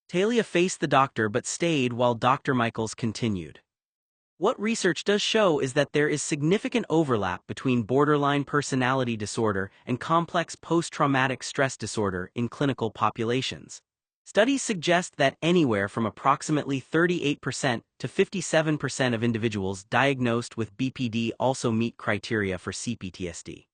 Talia faced the doctor but stayed while Dr. Michaels continued. What research does show is that there is significant overlap between borderline personality disorder and complex post-traumatic stress disorder in clinical populations. Studies suggest that anywhere from approximately 38% to 57% of individuals diagnosed with BPD also meet criteria for CPTSD.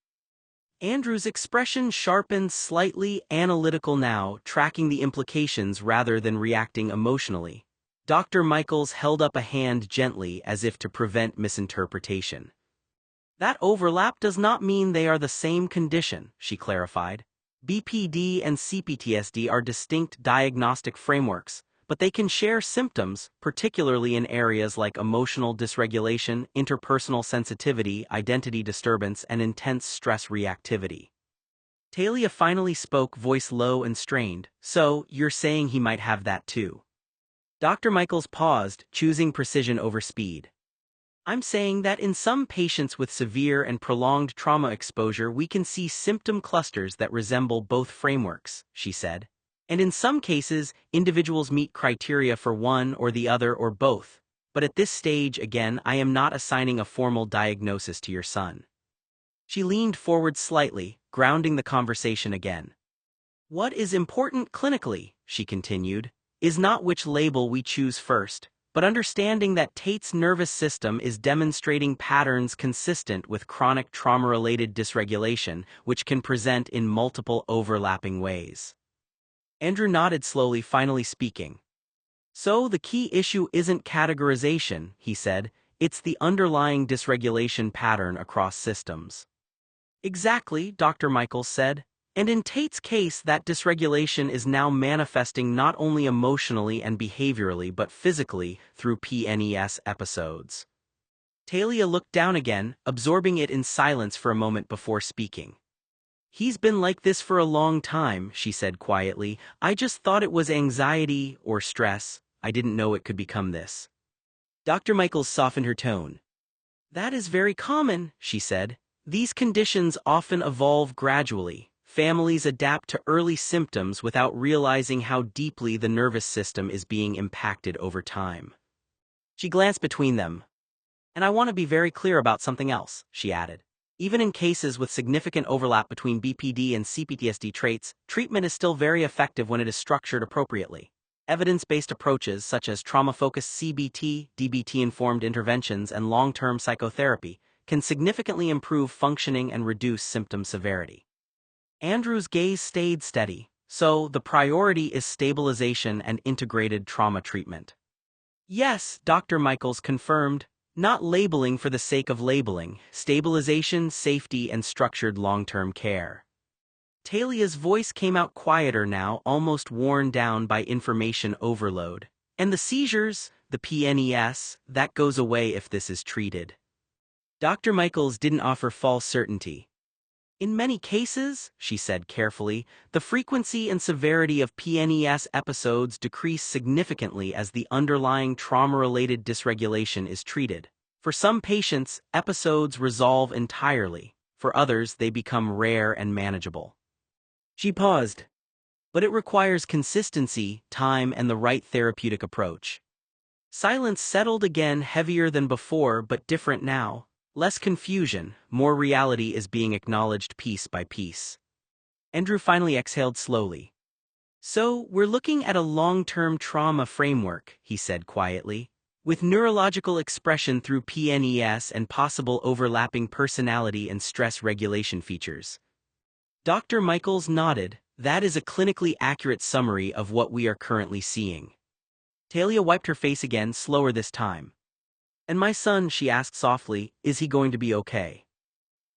Andrew's expression sharpened slightly, analytical now, tracking the implications rather than reacting emotionally. Dr. Michaels held up a hand gently as if to prevent misinterpretation. That overlap does not mean they are the same condition, she clarified. BPD and CPTSD are distinct diagnostic frameworks, but they can share symptoms, particularly in areas like emotional dysregulation, interpersonal sensitivity, identity disturbance, and intense stress reactivity. Talia finally spoke, voice low and strained. So, you're saying he might have that too? Dr. Michaels paused, choosing precision over speed. I'm saying that in some patients with severe and prolonged trauma exposure we can see symptom clusters that resemble both frameworks, she said. And in some cases, individuals meet criteria for one or the other or both. But at this stage, again, I am not assigning a formal diagnosis to your son. She leaned forward slightly, grounding the conversation again. What is important clinically, she continued, is not which label we choose first, but understanding that Tate's nervous system is demonstrating patterns consistent with chronic trauma-related dysregulation, which can present in multiple overlapping ways. Andrew nodded slowly, finally speaking. So the key issue isn't categorization, he said, it's the underlying dysregulation pattern across systems. Exactly, Dr. Michaels said. And in Tate's case, that dysregulation is now manifesting not only emotionally and behaviorally but physically through PNES episodes. Talia looked down again, absorbing it in silence for a moment before speaking. He's been like this for a long time, she said quietly. I just thought it was anxiety or stress. I didn't know it could become this. Dr. Michaels softened her tone. That is very common, she said. These conditions often evolve gradually. Families adapt to early symptoms without realizing how deeply the nervous system is being impacted over time. She glanced between them. And I want to be very clear about something else, she added. Even in cases with significant overlap between BPD and CPTSD traits, treatment is still very effective when it is structured appropriately. Evidence-based approaches such as trauma-focused CBT, DBT-informed interventions, and long-term psychotherapy can significantly improve functioning and reduce symptom severity. Andrew's gaze stayed steady, so the priority is stabilization and integrated trauma treatment. Yes, Dr. Michaels confirmed, not labeling for the sake of labeling, stabilization, safety, and structured long-term care. Talia's voice came out quieter now, almost worn down by information overload. And the seizures, the PNES, that goes away if this is treated. Dr. Michaels didn't offer false certainty. In many cases, she said carefully, the frequency and severity of PNES episodes decrease significantly as the underlying trauma-related dysregulation is treated. For some patients, episodes resolve entirely. For others, they become rare and manageable. She paused. But it requires consistency, time, and the right therapeutic approach. Silence settled again, heavier than before, but different now. Less confusion, more reality is being acknowledged piece by piece. Andrew finally exhaled slowly. So, we're looking at a long-term trauma framework, he said quietly, with neurological expression through PNES and possible overlapping personality and stress regulation features. Dr. Michaels nodded. That is a clinically accurate summary of what we are currently seeing. Talia wiped her face again, slower this time. And my son, she asked softly, is he going to be okay?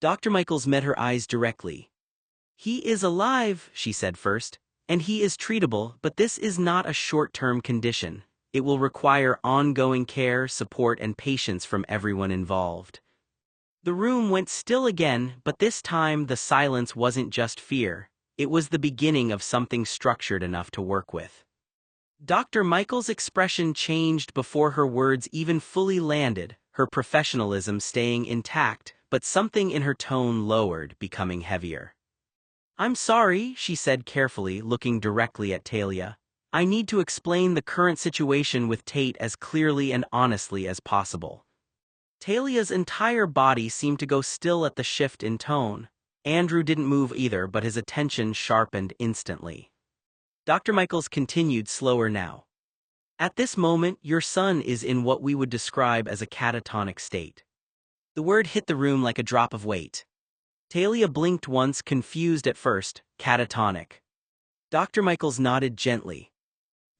Dr. Michaels met her eyes directly. He is alive, she said first, and he is treatable, but this is not a short-term condition. It will require ongoing care, support, and patience from everyone involved. The room went still again, but this time the silence wasn't just fear. It was the beginning of something structured enough to work with. Dr. Michaels' expression changed before her words even fully landed, her professionalism staying intact, but something in her tone lowered, becoming heavier. I'm sorry, she said carefully, looking directly at Talia. I need to explain the current situation with Tate as clearly and honestly as possible. Talia's entire body seemed to go still at the shift in tone. Andrew didn't move either, but his attention sharpened instantly. Dr. Michaels continued slower now. At this moment, your son is in what we would describe as a catatonic state. The word hit the room like a drop of weight. Talia blinked once, confused at first. Catatonic. Dr. Michaels nodded gently.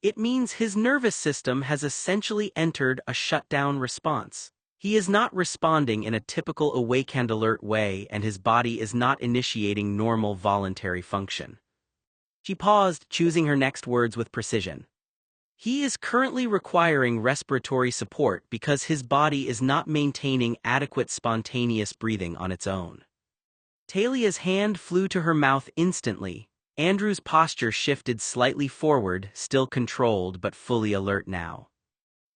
It means his nervous system has essentially entered a shutdown response. He is not responding in a typical awake and alert way, and his body is not initiating normal voluntary function. She paused, choosing her next words with precision. He is currently requiring respiratory support because his body is not maintaining adequate spontaneous breathing on its own. Talia's hand flew to her mouth instantly. Andrew's posture shifted slightly forward, still controlled but fully alert now.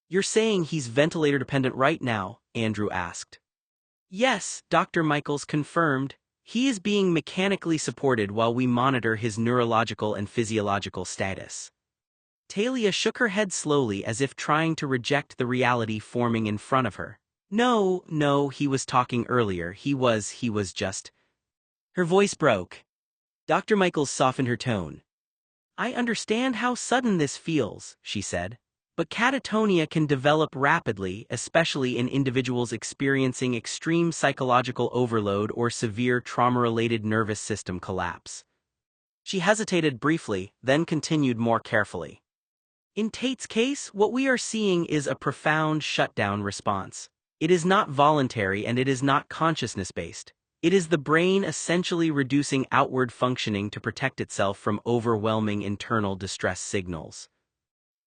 You're saying he's ventilator-dependent right now? Andrew asked. Yes, Dr. Michaels confirmed. He is being mechanically supported while we monitor his neurological and physiological status. Talia shook her head slowly as if trying to reject the reality forming in front of her. No, he was talking earlier. He was just... Her voice broke. Dr. Michaels softened her tone. I understand how sudden this feels, she said. But catatonia can develop rapidly, especially in individuals experiencing extreme psychological overload or severe trauma-related nervous system collapse. She hesitated briefly, then continued more carefully. In Tate's case, what we are seeing is a profound shutdown response. It is not voluntary and it is not consciousness-based. It is the brain essentially reducing outward functioning to protect itself from overwhelming internal distress signals.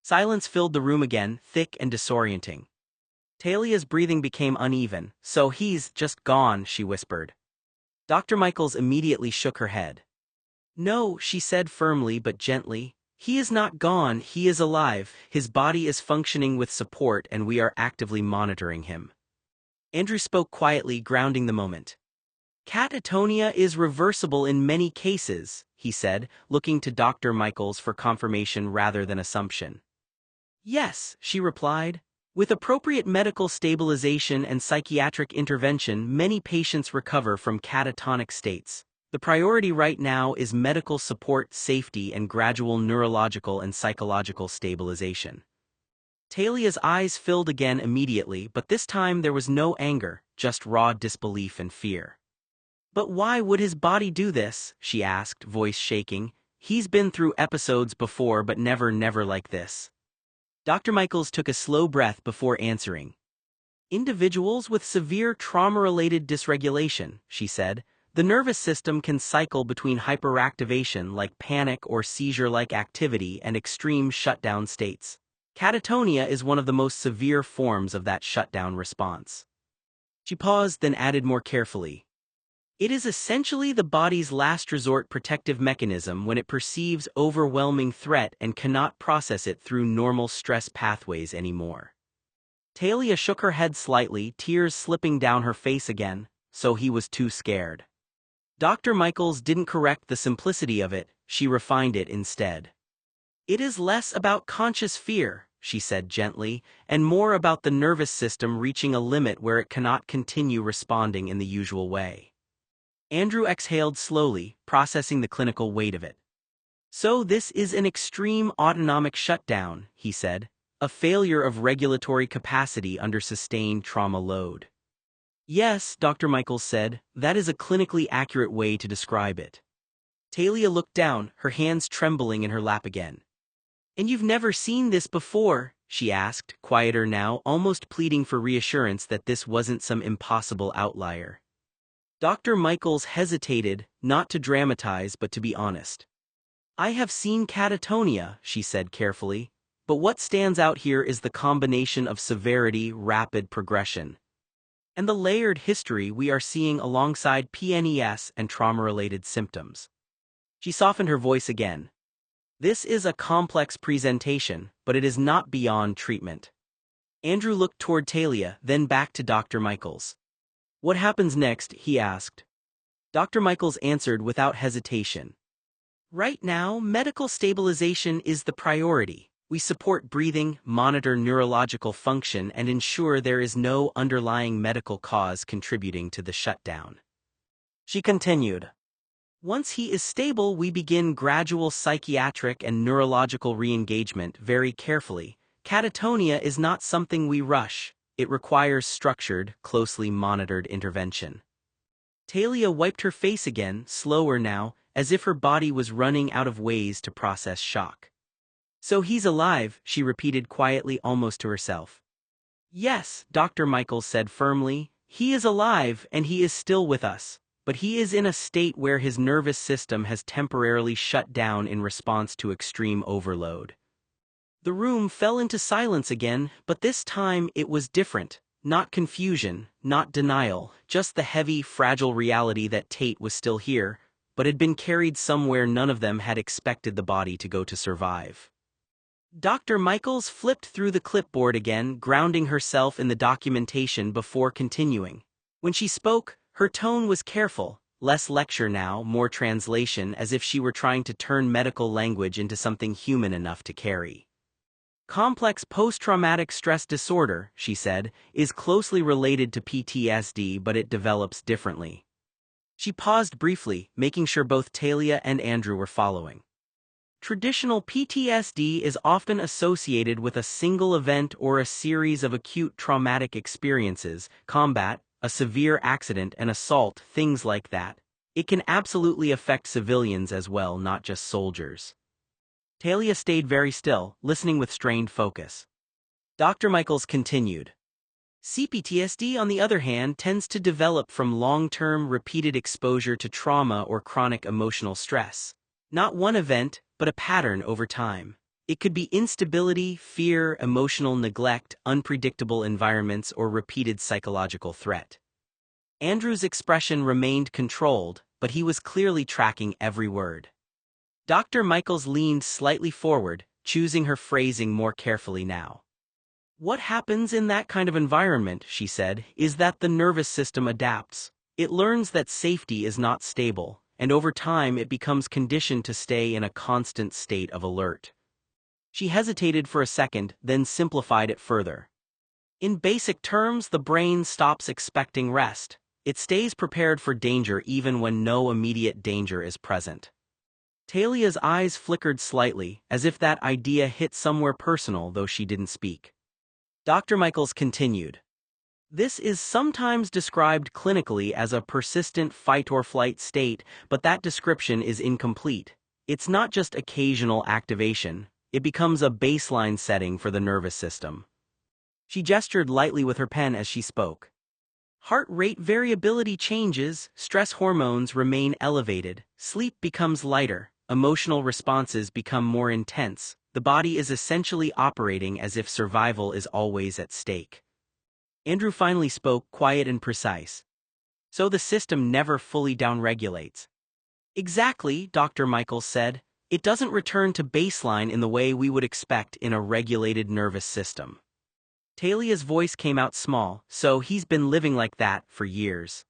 Silence filled the room again, thick and disorienting. Talia's breathing became uneven. So he's just gone, she whispered. Dr. Michaels immediately shook her head. No, she said firmly but gently. He is not gone, he is alive, his body is functioning with support and we are actively monitoring him. Andrew spoke quietly, grounding the moment. Catatonia is reversible in many cases, he said, looking to Dr. Michaels for confirmation rather than assumption. Yes, she replied. With appropriate medical stabilization and psychiatric intervention, many patients recover from catatonic states. The priority right now is medical support, safety, and gradual neurological and psychological stabilization. Talia's eyes filled again immediately, but this time there was no anger, just raw disbelief and fear. But why would his body do this? She asked, voice shaking. He's been through episodes before, but never like this. Dr. Michaels took a slow breath before answering. Individuals with severe trauma-related dysregulation, she said. The nervous system can cycle between hyperactivation like panic or seizure-like activity and extreme shutdown states. Catatonia is one of the most severe forms of that shutdown response. She paused, then added more carefully. It is essentially the body's last resort protective mechanism when it perceives overwhelming threat and cannot process it through normal stress pathways anymore. Talia shook her head slightly, tears slipping down her face again, so he was too scared. Dr. Michaels didn't correct the simplicity of it, she refined it instead. It is less about conscious fear, she said gently, and more about the nervous system reaching a limit where it cannot continue responding in the usual way. Andrew exhaled slowly, processing the clinical weight of it. So this is an extreme autonomic shutdown, he said, a failure of regulatory capacity under sustained trauma load. Yes, Dr. Michaels said, that is a clinically accurate way to describe it. Talia looked down, her hands trembling in her lap again. And you've never seen this before? She asked, quieter now, almost pleading for reassurance that this wasn't some impossible outlier. Dr. Michaels hesitated, not to dramatize but to be honest. I have seen catatonia, she said carefully, but what stands out here is the combination of severity, rapid progression, and the layered history we are seeing alongside PNES and trauma-related symptoms. She softened her voice again. This is a complex presentation, but it is not beyond treatment. Andrew looked toward Talia, then back to Dr. Michaels. What happens next? He asked. Dr. Michaels answered without hesitation. Right now, medical stabilization is the priority. We support breathing, monitor neurological function, and ensure there is no underlying medical cause contributing to the shutdown. She continued. Once he is stable, we begin gradual psychiatric and neurological re-engagement very carefully. Catatonia is not something we rush. It requires structured, closely monitored intervention. Talia wiped her face again, slower now, as if her body was running out of ways to process shock. So he's alive, she repeated quietly, almost to herself. Yes, Dr. Michaels said firmly, he is alive and he is still with us, but he is in a state where his nervous system has temporarily shut down in response to extreme overload. The room fell into silence again, but this time it was different. Not confusion, not denial, just the heavy, fragile reality that Tate was still here, but had been carried somewhere none of them had expected the body to go to survive. Dr. Michaels flipped through the clipboard again, grounding herself in the documentation before continuing. When she spoke, her tone was careful, less lecture now, more translation, as if she were trying to turn medical language into something human enough to carry. Complex post-traumatic stress disorder, she said, is closely related to PTSD, but it develops differently. She paused briefly, making sure both Talia and Andrew were following. Traditional PTSD is often associated with a single event or a series of acute traumatic experiences, combat, a severe accident, an assault, things like that. It can absolutely affect civilians as well, not just soldiers. Talia stayed very still, listening with strained focus. Dr. Michaels continued. CPTSD, on the other hand, tends to develop from long-term repeated exposure to trauma or chronic emotional stress. Not one event, but a pattern over time. It could be instability, fear, emotional neglect, unpredictable environments, or repeated psychological threat. Andrew's expression remained controlled, but he was clearly tracking every word. Dr. Michaels leaned slightly forward, choosing her phrasing more carefully now. What happens in that kind of environment, she said, is that the nervous system adapts. It learns that safety is not stable, and over time it becomes conditioned to stay in a constant state of alert. She hesitated for a second, then simplified it further. In basic terms, the brain stops expecting rest. It stays prepared for danger even when no immediate danger is present. Talia's eyes flickered slightly, as if that idea hit somewhere personal, though she didn't speak. Dr. Michaels continued. This is sometimes described clinically as a persistent fight-or-flight state, but that description is incomplete. It's not just occasional activation, it becomes a baseline setting for the nervous system. She gestured lightly with her pen as she spoke. Heart rate variability changes, stress hormones remain elevated, sleep becomes lighter, emotional responses become more intense. The body is essentially operating as if survival is always at stake. Andrew finally spoke, quiet and precise. So the system never fully downregulates. Exactly, Dr. Michaels said. It doesn't return to baseline in the way we would expect in a regulated nervous system. Talia's voice came out small, so he's been living like that for years.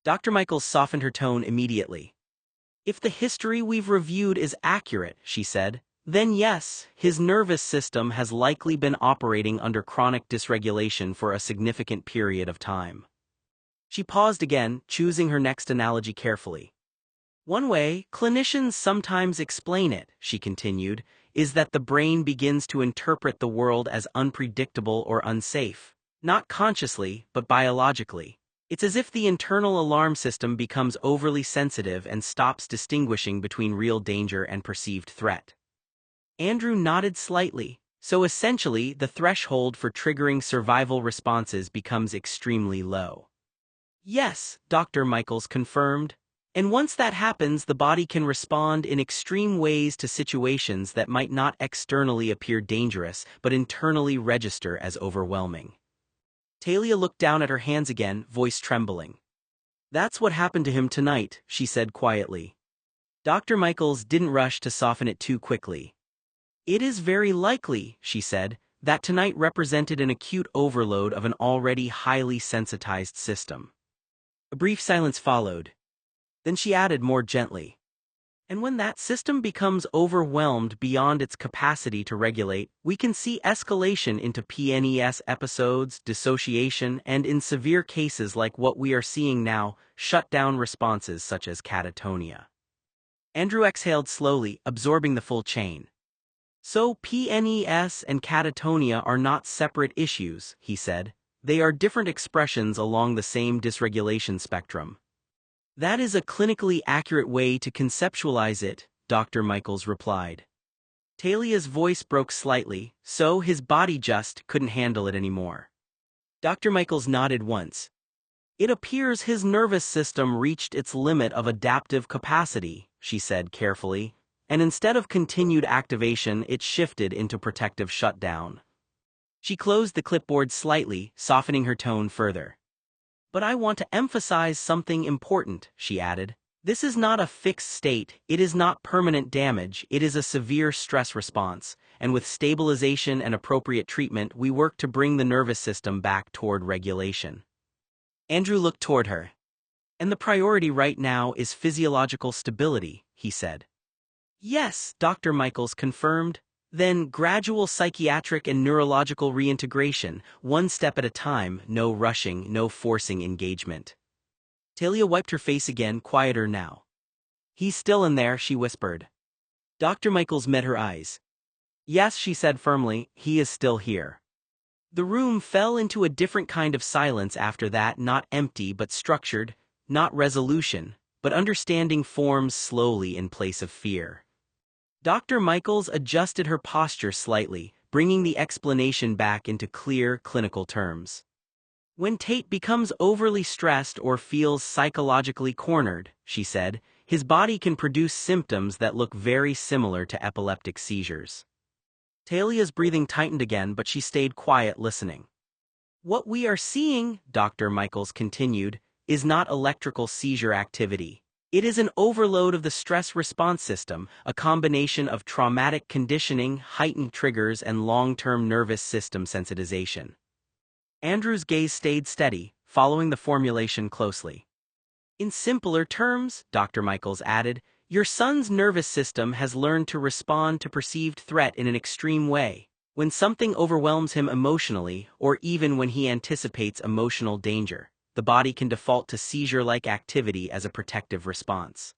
Dr. Michaels softened her tone immediately. If the history we've reviewed is accurate, she said, then yes, his nervous system has likely been operating under chronic dysregulation for a significant period of time. She paused again, choosing her next analogy carefully. One way clinicians sometimes explain it, she continued, is that the brain begins to interpret the world as unpredictable or unsafe, not consciously, but biologically. It's as if the internal alarm system becomes overly sensitive and stops distinguishing between real danger and perceived threat. Andrew nodded slightly. So essentially, the threshold for triggering survival responses becomes extremely low. Yes, Dr. Michaels confirmed. And once that happens, the body can respond in extreme ways to situations that might not externally appear dangerous, but internally register as overwhelming. Talia looked down at her hands again, voice trembling. That's what happened to him tonight, she said quietly. Dr. Michaels didn't rush to soften it too quickly. It is very likely, she said, that tonight represented an acute overload of an already highly sensitized system. A brief silence followed. Then she added more gently. And when that system becomes overwhelmed beyond its capacity to regulate, we can see escalation into PNES episodes, dissociation, and in severe cases like what we are seeing now, shutdown responses such as catatonia. Andrew exhaled slowly, absorbing the full chain. So PNES and catatonia are not separate issues, he said. They are different expressions along the same dysregulation spectrum. That is a clinically accurate way to conceptualize it, Dr. Michaels replied. Talia's voice broke slightly, so his body just couldn't handle it anymore. Dr. Michaels nodded once. It appears his nervous system reached its limit of adaptive capacity, she said carefully, and instead of continued activation it shifted into protective shutdown. She closed the clipboard slightly, softening her tone further. But I want to emphasize something important, she added. This is not a fixed state, it is not permanent damage, it is a severe stress response, and with stabilization and appropriate treatment we work to bring the nervous system back toward regulation. Andrew looked toward her. And the priority right now is physiological stability, he said. Yes, Dr. Michaels confirmed. Then gradual psychiatric and neurological reintegration, one step at a time, no rushing, no forcing engagement. Talia wiped her face again, quieter now. He's still in there, she whispered. Dr. Michaels met her eyes. Yes, she said firmly, he is still here. The room fell into a different kind of silence after that, not empty but structured, not resolution, but understanding forms slowly in place of fear. Dr. Michaels adjusted her posture slightly, bringing the explanation back into clear, clinical terms. When Tate becomes overly stressed or feels psychologically cornered, she said, his body can produce symptoms that look very similar to epileptic seizures. Talia's breathing tightened again, but she stayed quiet, listening. What we are seeing, Dr. Michaels continued, is not electrical seizure activity. It is an overload of the stress response system, a combination of traumatic conditioning, heightened triggers, and long-term nervous system sensitization. Andrew's gaze stayed steady, following the formulation closely. In simpler terms, Dr. Michaels added, your son's nervous system has learned to respond to perceived threat in an extreme way. When something overwhelms him emotionally, or even when he anticipates emotional danger, the body can default to seizure-like activity as a protective response.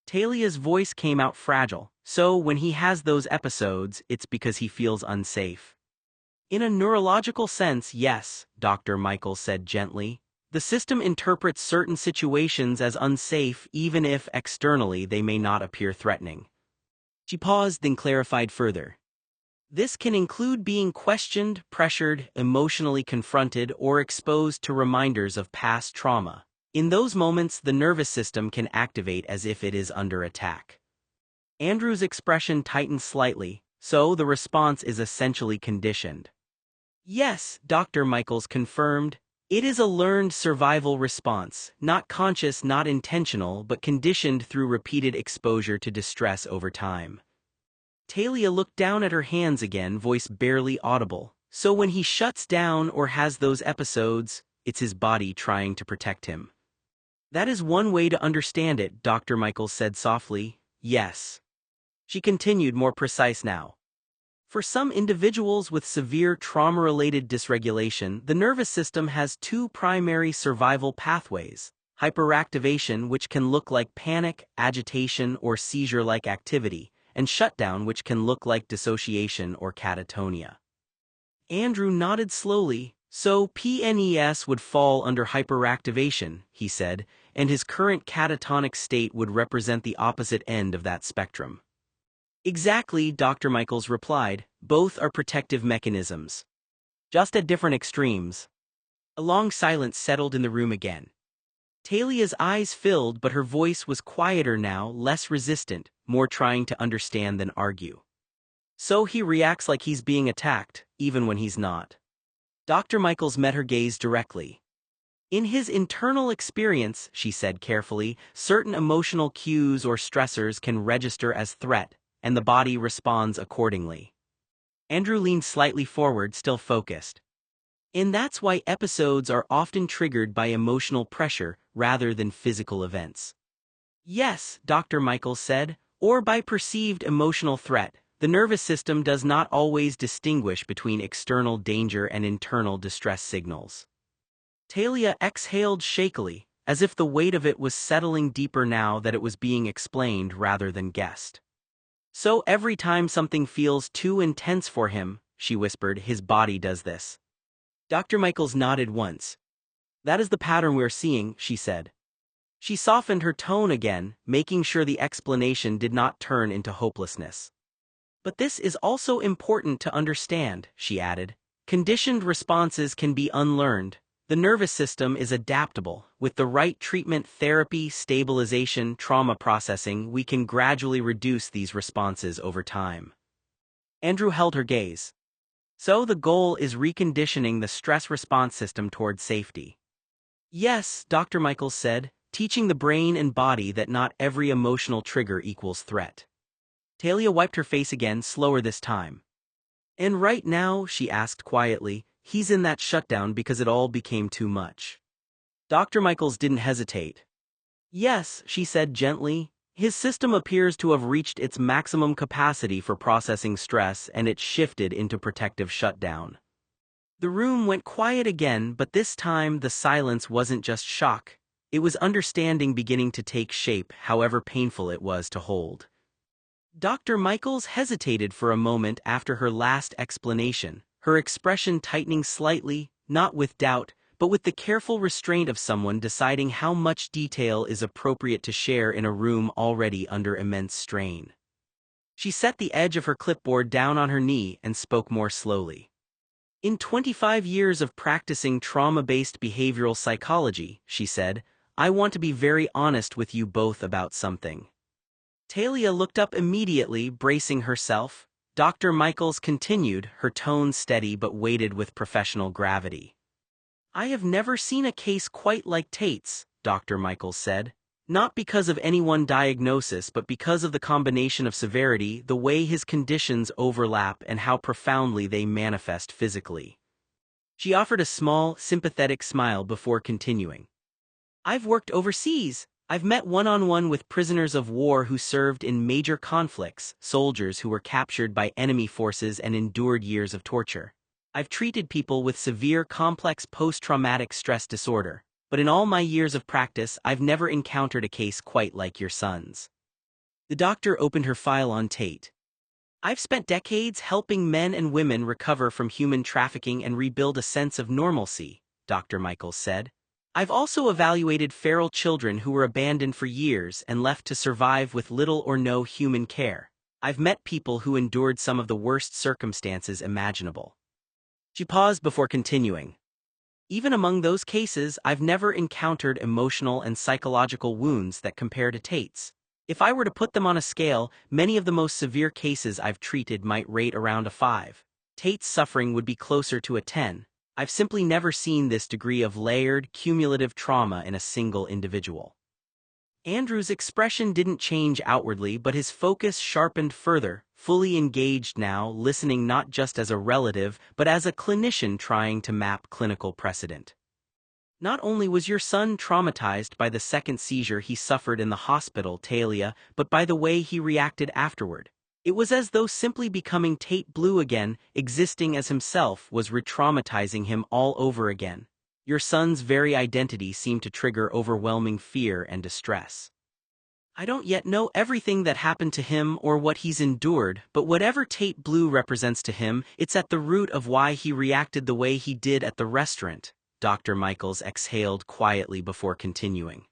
Talia's voice came out fragile, so when he has those episodes, it's because he feels unsafe. In a neurological sense, yes, Dr. Michaels said gently. The system interprets certain situations as unsafe even if externally they may not appear threatening. She paused, then clarified further. This can include being questioned, pressured, emotionally confronted, or exposed to reminders of past trauma. In those moments, the nervous system can activate as if it is under attack. Andrew's expression tightened slightly, so the response is essentially conditioned. Yes, Dr. Michaels confirmed. It is a learned survival response, not conscious, not intentional, but conditioned through repeated exposure to distress over time. Talia looked down at her hands again, voice barely audible. So when he shuts down or has those episodes, it's his body trying to protect him. That is one way to understand it, Dr. Michaels said softly. Yes. She continued, more precise now. For some individuals with severe trauma-related dysregulation, the nervous system has two primary survival pathways: hyperactivation, which can look like panic, agitation, or seizure-like activity, and shutdown, which can look like dissociation or catatonia. Andrew nodded slowly. So PNES would fall under hyperactivation, he said, and his current catatonic state would represent the opposite end of that spectrum. Exactly, Dr. Michaels replied. Both are protective mechanisms. Just at different extremes. A long silence settled in the room again. Talia's eyes filled, but her voice was quieter now, less resistant, more trying to understand than argue. So he reacts like he's being attacked, even when he's not. Dr. Michaels met her gaze directly. In his internal experience, she said carefully, certain emotional cues or stressors can register as threat, and the body responds accordingly. Andrew leaned slightly forward, still focused. And that's why episodes are often triggered by emotional pressure rather than physical events. Yes, Dr. Michaels said, or by perceived emotional threat. The nervous system does not always distinguish between external danger and internal distress signals. Talia exhaled shakily, as if the weight of it was settling deeper now that it was being explained rather than guessed. So every time something feels too intense for him, she whispered, his body does this. Dr. Michaels nodded once. That is the pattern we're seeing, she said. She softened her tone again, making sure the explanation did not turn into hopelessness. But this is also important to understand, she added. Conditioned responses can be unlearned. The nervous system is adaptable. With the right treatment, therapy, stabilization, trauma processing, we can gradually reduce these responses over time. Andrew held her gaze. So the goal is reconditioning the stress response system toward safety. Yes, Dr. Michaels said, teaching the brain and body that not every emotional trigger equals threat. Talia wiped her face again, slower this time. And right now, she asked quietly, he's in that shutdown because it all became too much. Dr. Michaels didn't hesitate. Yes, she said gently, his system appears to have reached its maximum capacity for processing stress and it shifted into protective shutdown. The room went quiet again, but this time the silence wasn't just shock. It was understanding beginning to take shape, however painful it was to hold. Dr. Michaels hesitated for a moment after her last explanation, her expression tightening slightly, not with doubt, but with the careful restraint of someone deciding how much detail is appropriate to share in a room already under immense strain. She set the edge of her clipboard down on her knee and spoke more slowly. In 25 years of practicing trauma-based behavioral psychology, she said, I want to be very honest with you both about something. Talia looked up immediately, bracing herself. Dr. Michaels continued, her tone steady but weighted with professional gravity. I have never seen a case quite like Tate's, Dr. Michaels said. Not because of any one diagnosis but because of the combination of severity, the way his conditions overlap and how profoundly they manifest physically. She offered a small, sympathetic smile before continuing. I've worked overseas. I've met one-on-one with prisoners of war who served in major conflicts, soldiers who were captured by enemy forces and endured years of torture. I've treated people with severe complex post-traumatic stress disorder, but in all my years of practice I've never encountered a case quite like your son's. The doctor opened her file on Tate. I've spent decades helping men and women recover from human trafficking and rebuild a sense of normalcy, Dr. Michaels said. I've also evaluated feral children who were abandoned for years and left to survive with little or no human care. I've met people who endured some of the worst circumstances imaginable. She paused before continuing. Even among those cases, I've never encountered emotional and psychological wounds that compare to Tate's. If I were to put them on a scale, many of the most severe cases I've treated might rate around a 5. Tate's suffering would be closer to a 10. I've simply never seen this degree of layered, cumulative trauma in a single individual. Andrew's expression didn't change outwardly, but his focus sharpened further, fully engaged now, listening not just as a relative, but as a clinician trying to map clinical precedent. Not only was your son traumatized by the second seizure he suffered in the hospital, Talia, but by the way he reacted afterward. It was as though simply becoming Tate Blue again, existing as himself, was re-traumatizing him all over again. Your son's very identity seemed to trigger overwhelming fear and distress. I don't yet know everything that happened to him or what he's endured, but whatever Tate Blue represents to him, it's at the root of why he reacted the way he did at the restaurant. Dr. Michaels exhaled quietly before continuing.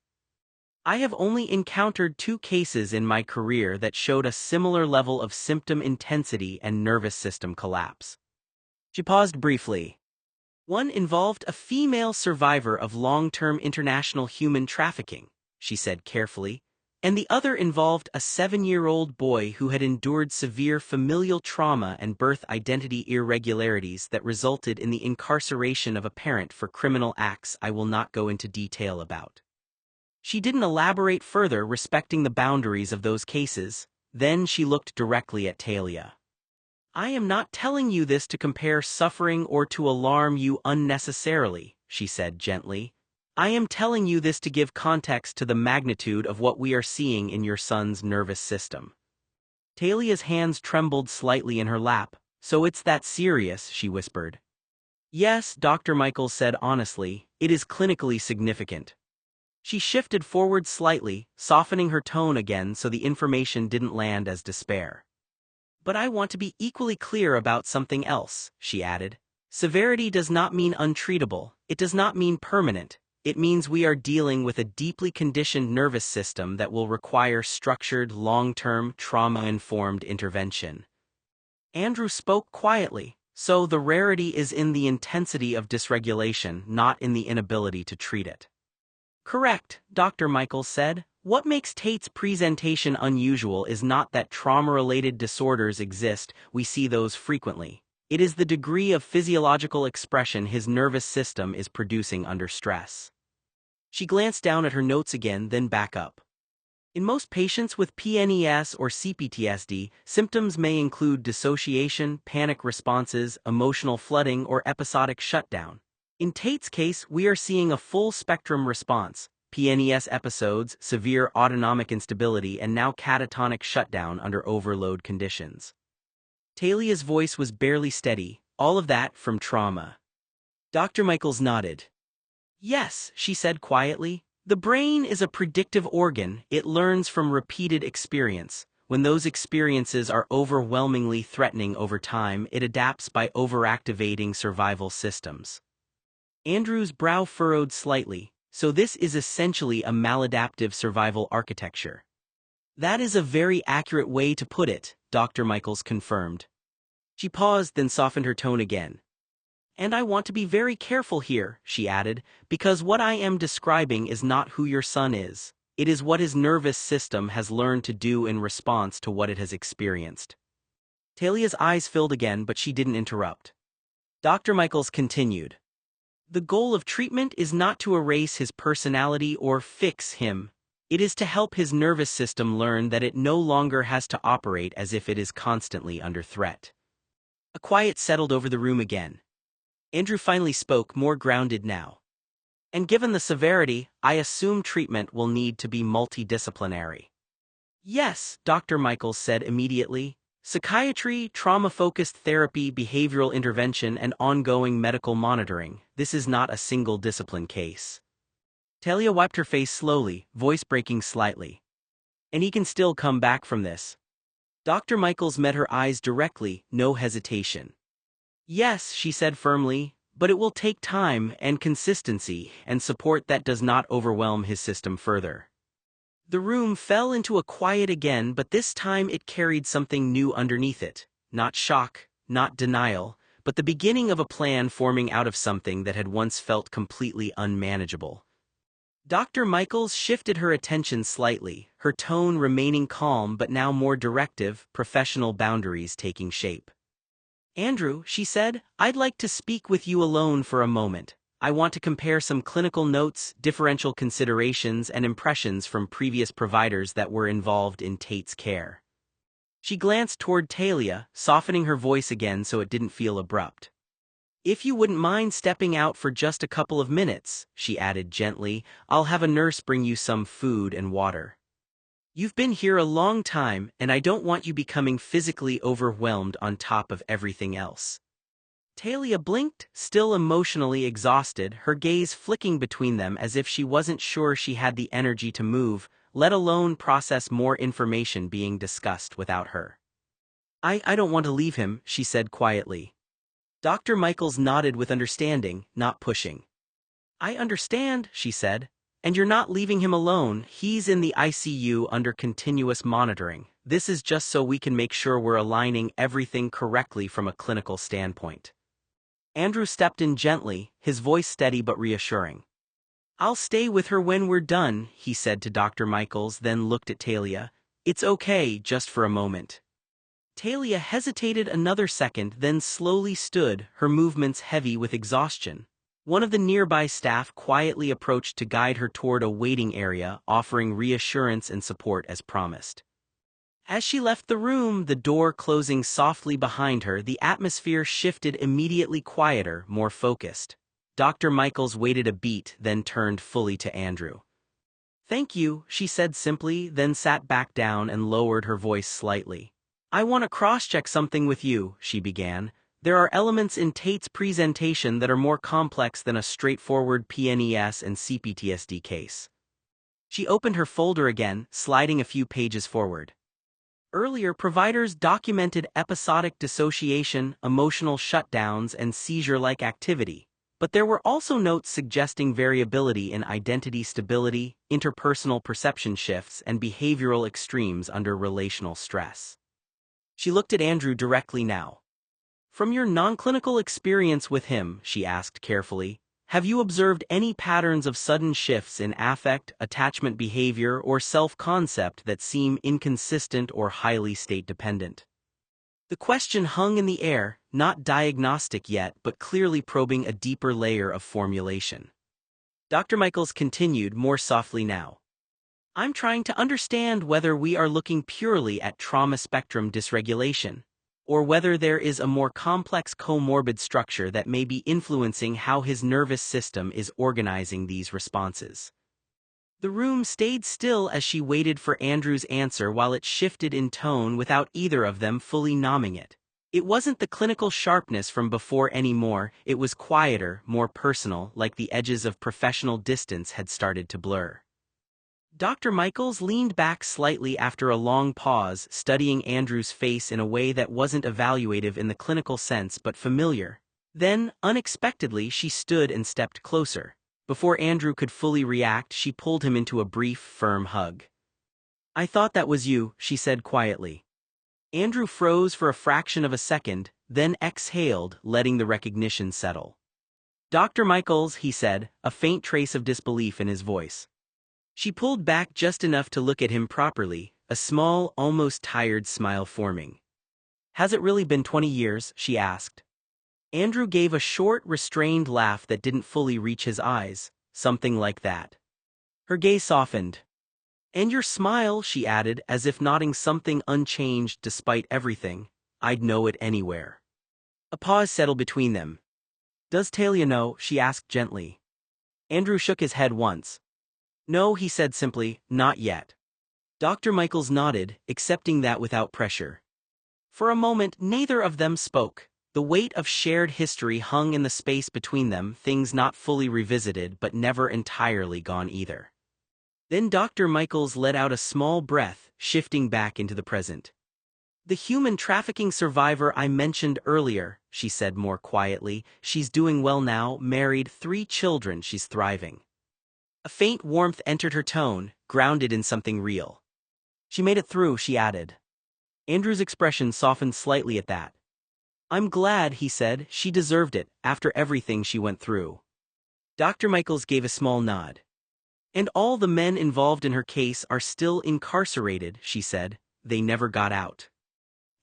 I have only encountered 2 cases in my career that showed a similar level of symptom intensity and nervous system collapse. She paused briefly. One involved a female survivor of long-term international human trafficking, she said carefully, and the other involved a 7-year-old boy who had endured severe familial trauma and birth identity irregularities that resulted in the incarceration of a parent for criminal acts I will not go into detail about. She didn't elaborate further, respecting the boundaries of those cases. Then she looked directly at Talia. I am not telling you this to compare suffering or to alarm you unnecessarily, she said gently. I am telling you this to give context to the magnitude of what we are seeing in your son's nervous system. Talia's hands trembled slightly in her lap. So it's that serious, she whispered. Yes, Dr. Michaels said honestly, it is clinically significant. She shifted forward slightly, softening her tone again so the information didn't land as despair. But I want to be equally clear about something else, she added. Severity does not mean untreatable, it does not mean permanent. It means we are dealing with a deeply conditioned nervous system that will require structured, long-term, trauma-informed intervention. Andrew spoke quietly, so the rarity is in the intensity of dysregulation, not in the inability to treat it. Correct, Dr. Michaels said. What makes Tate's presentation unusual is not that trauma-related disorders exist, we see those frequently. It is the degree of physiological expression his nervous system is producing under stress. She glanced down at her notes again, then back up. In most patients with PNES or CPTSD, symptoms may include dissociation, panic responses, emotional flooding, or episodic shutdown. In Tate's case, we are seeing a full-spectrum response: PNES episodes, severe autonomic instability, and now catatonic shutdown under overload conditions. Talia's voice was barely steady, all of that from trauma. Dr. Michaels nodded. Yes, she said quietly. The brain is a predictive organ, it learns from repeated experience. When those experiences are overwhelmingly threatening over time, it adapts by overactivating survival systems. Andrew's brow furrowed slightly. So this is essentially a maladaptive survival architecture. That is a very accurate way to put it, Dr. Michaels confirmed. She paused, then softened her tone again. And I want to be very careful here, she added, because what I am describing is not who your son is. It is what his nervous system has learned to do in response to what it has experienced. Talia's eyes filled again, but she didn't interrupt. Dr. Michaels continued. The goal of treatment is not to erase his personality or fix him. It is to help his nervous system learn that it no longer has to operate as if it is constantly under threat. A quiet settled over the room again. Andrew finally spoke, more grounded now. And given the severity, I assume treatment will need to be multidisciplinary. Yes, Dr. Michaels said immediately. Psychiatry, trauma-focused therapy, behavioral intervention, and ongoing medical monitoring. This is not a single discipline case. Talia wiped her face slowly, voice breaking slightly. And he can still come back from this. Dr. Michaels met her eyes directly, no hesitation. Yes, she said firmly, but it will take time and consistency and support that does not overwhelm his system further. The room fell into a quiet again, but this time it carried something new underneath it. Not shock, not denial, but the beginning of a plan forming out of something that had once felt completely unmanageable. Dr. Michaels shifted her attention slightly, her tone remaining calm but now more directive, professional boundaries taking shape. Andrew, she said, I'd like to speak with you alone for a moment. I want to compare some clinical notes, differential considerations, and impressions from previous providers that were involved in Tate's care. She glanced toward Talia, softening her voice again so it didn't feel abrupt. If you wouldn't mind stepping out for just a couple of minutes, she added gently, I'll have a nurse bring you some food and water. You've been here a long time, and I don't want you becoming physically overwhelmed on top of everything else. Talia blinked, still emotionally exhausted, her gaze flicking between them as if she wasn't sure she had the energy to move, let alone process more information being discussed without her. I don't want to leave him, she said quietly. Dr. Michaels nodded with understanding, not pushing. I understand, she said. And you're not leaving him alone, he's in the ICU under continuous monitoring. This is just so we can make sure we're aligning everything correctly from a clinical standpoint. Andrew stepped in gently, his voice steady but reassuring. I'll stay with her when we're done, he said to Dr. Michaels, then looked at Talia. It's okay, just for a moment. Talia hesitated another second, then slowly stood, her movements heavy with exhaustion. One of the nearby staff quietly approached to guide her toward a waiting area, offering reassurance and support as promised. As she left the room, the door closing softly behind her, the atmosphere shifted immediately quieter, more focused. Dr. Michaels waited a beat, then turned fully to Andrew. "Thank you," she said simply, then sat back down and lowered her voice slightly. "I want to cross-check something with you," she began. "There are elements in Tate's presentation that are more complex than a straightforward PNES and CPTSD case." She opened her folder again, sliding a few pages forward. Earlier, providers documented episodic dissociation, emotional shutdowns, and seizure-like activity. But there were also notes suggesting variability in identity stability, interpersonal perception shifts, and behavioral extremes under relational stress. She looked at Andrew directly now. "From your non-clinical experience with him," she asked carefully, "have you observed any patterns of sudden shifts in affect, attachment behavior, or self-concept that seem inconsistent or highly state-dependent?" The question hung in the air, not diagnostic yet but clearly probing a deeper layer of formulation. Dr. Michaels continued more softly now. "I'm trying to understand whether we are looking purely at trauma spectrum dysregulation, or whether there is a more complex comorbid structure that may be influencing how his nervous system is organizing these responses." The room stayed still as she waited for Andrew's answer while it shifted in tone without either of them fully nomming it. It wasn't the clinical sharpness from before anymore, it was quieter, more personal, like the edges of professional distance had started to blur. Dr. Michaels leaned back slightly after a long pause, studying Andrew's face in a way that wasn't evaluative in the clinical sense but familiar. Then, unexpectedly, she stood and stepped closer. Before Andrew could fully react, she pulled him into a brief, firm hug. "I thought that was you," she said quietly. Andrew froze for a fraction of a second, then exhaled, letting the recognition settle. "Dr. Michaels," he said, a faint trace of disbelief in his voice. She pulled back just enough to look at him properly, a small, almost tired smile forming. "Has it really been 20 years?" she asked. Andrew gave a short, restrained laugh that didn't fully reach his eyes, something like that. Her gaze softened. "And your smile," she added, as if nodding something unchanged despite everything. "I'd know it anywhere." A pause settled between them. "Does Talia know?" she asked gently. Andrew shook his head once. "No," he said simply, "not yet." Dr. Michaels nodded, accepting that without pressure. For a moment, neither of them spoke. The weight of shared history hung in the space between them, things not fully revisited but never entirely gone either. Then Dr. Michaels let out a small breath, shifting back into the present. "The human trafficking survivor I mentioned earlier," she said more quietly, "she's doing well now, married, 3 children, she's thriving." A faint warmth entered her tone, grounded in something real. "She made it through," she added. Andrew's expression softened slightly at that. "I'm glad," he said, "she deserved it, after everything she went through." Dr. Michaels gave a small nod. "And all the men involved in her case are still incarcerated," she said. "They never got out."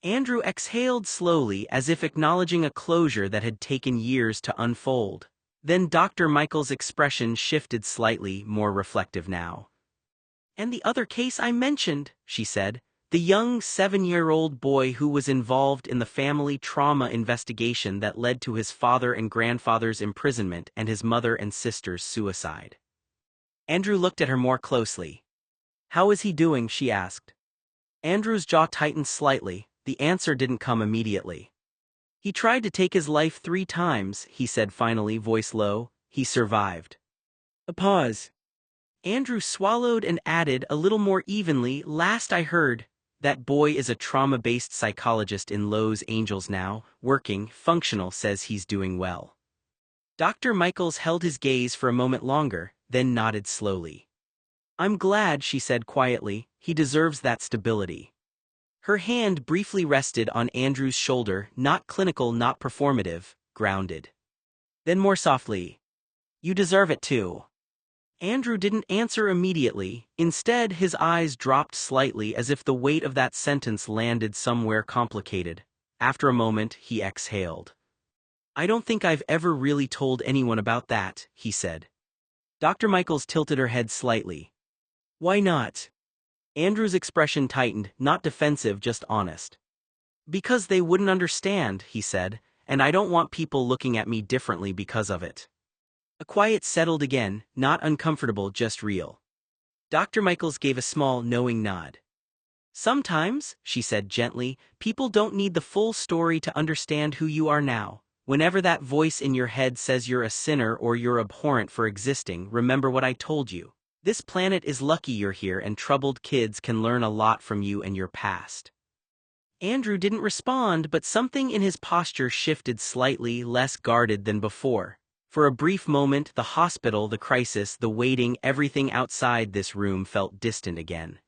Andrew exhaled slowly, as if acknowledging a closure that had taken years to unfold. Then Dr. Michaels' expression shifted slightly, more reflective now. "And the other case I mentioned," she said, "the young 7-year-old boy who was involved in the family trauma investigation that led to his father and grandfather's imprisonment and his mother and sister's suicide." Andrew looked at her more closely. "How is he doing?" she asked. Andrew's jaw tightened slightly. The answer didn't come immediately. "He tried to take his life 3 times, he said finally, voice low. "He survived." A pause. Andrew swallowed and added a little more evenly, "Last I heard, that boy is a trauma-based psychologist in Los Angeles now, working, functional, says he's doing well." Dr. Michaels held his gaze for a moment longer, then nodded slowly. "I'm glad," she said quietly, "he deserves that stability." Her hand briefly rested on Andrew's shoulder, not clinical, not performative, grounded. Then more softly, "You deserve it too." Andrew didn't answer immediately. Instead, his eyes dropped slightly as if the weight of that sentence landed somewhere complicated. After a moment, he exhaled. "I don't think I've ever really told anyone about that," he said. Dr. Michaels tilted her head slightly. "Why not?" Andrew's expression tightened, not defensive, just honest. "Because they wouldn't understand," he said, "and I don't want people looking at me differently because of it." A quiet settled again, not uncomfortable, just real. Dr. Michaels gave a small, knowing nod. Sometimes, she said gently, people don't need the full story to understand who you are now. Whenever that voice in your head says you're a sinner or you're abhorrent for existing, remember what I told you. This planet is lucky you're here, and troubled kids can learn a lot from you and your past. Andrew didn't respond, but something in his posture shifted slightly, less guarded than before. For a brief moment, the hospital, the crisis, the waiting, everything outside this room felt distant again.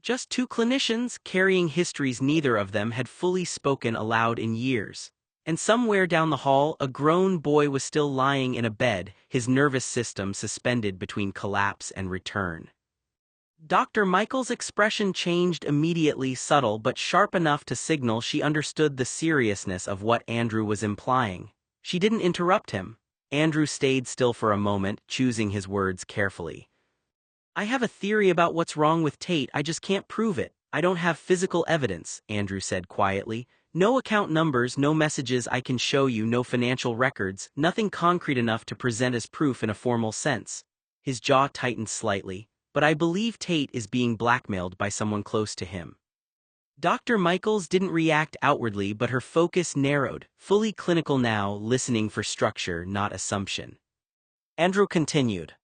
Just two clinicians carrying histories neither of them had fully spoken aloud in years. And somewhere down the hall, a grown boy was still lying in a bed, his nervous system suspended between collapse and return. Dr. Michael's expression changed immediately, subtle but sharp enough to signal she understood the seriousness of what Andrew was implying. She didn't interrupt him. Andrew stayed still for a moment, choosing his words carefully. I have a theory about what's wrong with Tate, I just can't prove it. I don't have physical evidence, Andrew said quietly. No account numbers, no messages I can show you, no financial records, nothing concrete enough to present as proof in a formal sense. His jaw tightened slightly. But I believe Tate is being blackmailed by someone close to him. Dr. Michaels didn't react outwardly, but her focus narrowed, fully clinical now, listening for structure, not assumption. Andrew continued.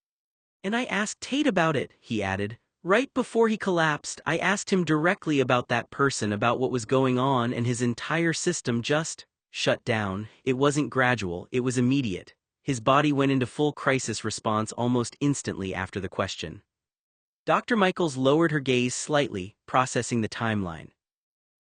And I asked Tate about it, he added. Right before he collapsed, I asked him directly about that person, about what was going on, and his entire system just shut down. It wasn't gradual, it was immediate. His body went into full crisis response almost instantly after the question. Dr. Michaels lowered her gaze slightly, processing the timeline.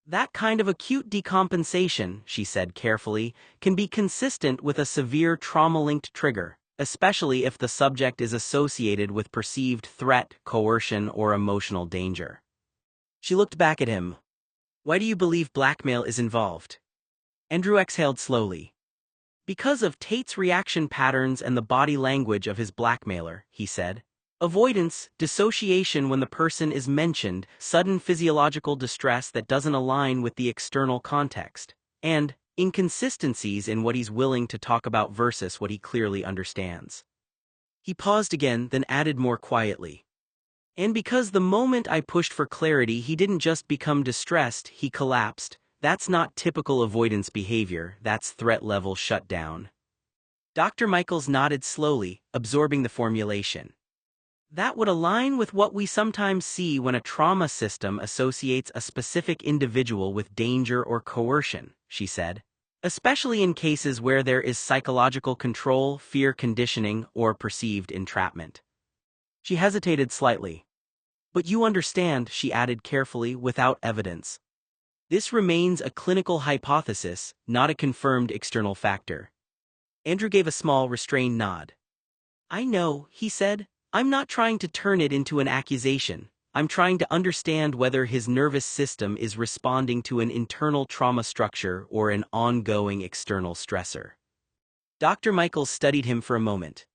That kind of acute decompensation, she said carefully, can be consistent with a severe trauma-linked trigger, especially if the subject is associated with perceived threat, coercion, or emotional danger. She looked back at him. Why do you believe blackmail is involved? Andrew exhaled slowly. Because of Tate's reaction patterns and the body language of his blackmailer, he said. Avoidance, dissociation when the person is mentioned, sudden physiological distress that doesn't align with the external context, and inconsistencies in what he's willing to talk about versus what he clearly understands. He paused again, then added more quietly. And because the moment I pushed for clarity, he didn't just become distressed, he collapsed. That's not typical avoidance behavior, that's threat level shutdown. Dr. Michaels nodded slowly, absorbing the formulation. That would align with what we sometimes see when a trauma system associates a specific individual with danger or coercion, she said, especially in cases where there is psychological control, fear conditioning, or perceived entrapment. She hesitated slightly. But you understand, she added carefully, without evidence. This remains a clinical hypothesis, not a confirmed external factor. Andrew gave a small, restrained nod. I know, he said. I'm not trying to turn it into an accusation. I'm trying to understand whether his nervous system is responding to an internal trauma structure or an ongoing external stressor. Dr. Michaels studied him for a moment.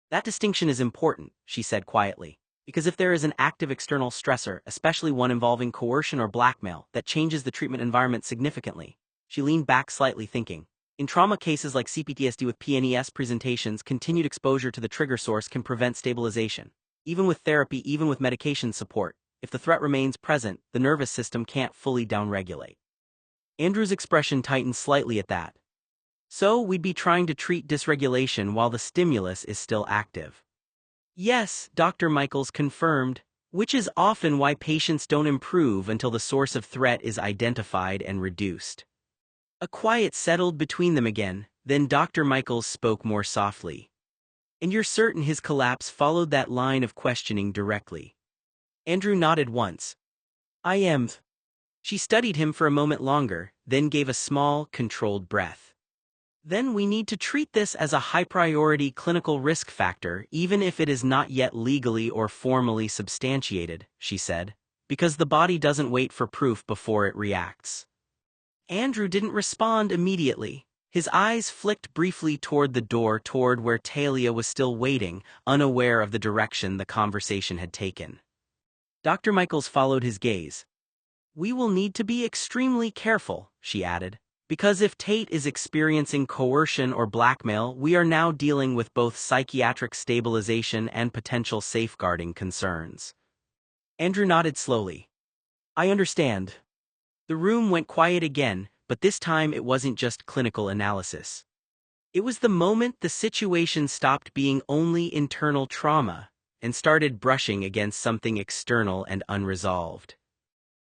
That distinction is important, she said quietly, because if there is an active external stressor, especially one involving coercion or blackmail, that changes the treatment environment significantly. She leaned back slightly, thinking. In trauma cases like CPTSD with PNES presentations, continued exposure to the trigger source can prevent stabilization. Even with therapy, even with medication support, if the threat remains present, the nervous system can't fully downregulate. Andrew's expression tightened slightly at that. So we'd be trying to treat dysregulation while the stimulus is still active. Yes, Dr. Michaels confirmed, which is often why patients don't improve until the source of threat is identified and reduced. A quiet settled between them again, then Dr. Michaels spoke more softly. And you're certain his collapse followed that line of questioning directly? Andrew nodded once. I am. She studied him for a moment longer, then gave a small, controlled breath. Then we need to treat this as a high-priority clinical risk factor, even if it is not yet legally or formally substantiated, she said, because the body doesn't wait for proof before it reacts. Andrew didn't respond immediately. His eyes flicked briefly toward the door, toward where Talia was still waiting, unaware of the direction the conversation had taken. Dr. Michaels followed his gaze. We will need to be extremely careful, she added. Because if Tate is experiencing coercion or blackmail, we are now dealing with both psychiatric stabilization and potential safeguarding concerns. Andrew nodded slowly. I understand. The room went quiet again, but this time it wasn't just clinical analysis. It was the moment the situation stopped being only internal trauma and started brushing against something external and unresolved.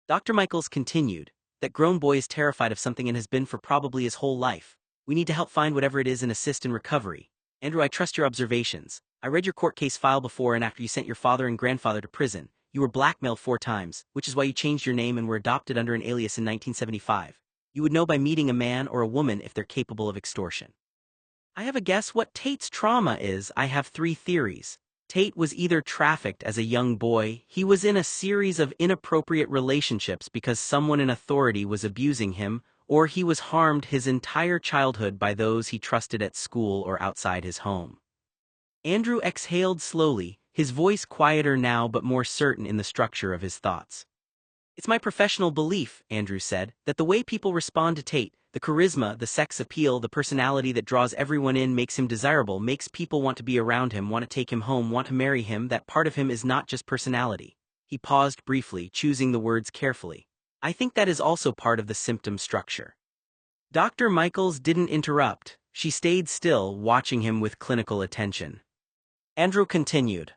Dr. Michaels continued, that grown boy is terrified of something and has been for probably his whole life. We need to help find whatever it is and assist in recovery. Andrew, I trust your observations. I read your court case file before and after you sent your father and grandfather to prison. You were blackmailed 4 times, which is why you changed your name and were adopted under an alias in 1975. You would know by meeting a man or a woman if they're capable of extortion. I have a guess what Tate's trauma is. I have 3 theories. Tate was either trafficked as a young boy, he was in a series of inappropriate relationships because someone in authority was abusing him, or he was harmed his entire childhood by those he trusted at school or outside his home. Andrew exhaled slowly, his voice quieter now but more certain in the structure of his thoughts. It's my professional belief, Andrew said, that the way people respond to Tate, the charisma, the sex appeal, the personality that draws everyone in makes him desirable, makes people want to be around him, want to take him home, want to marry him. That part of him is not just personality. He paused briefly, choosing the words carefully. I think that is also part of the symptom structure. Dr. Michaels didn't interrupt. She stayed still, watching him with clinical attention. Andrew continued.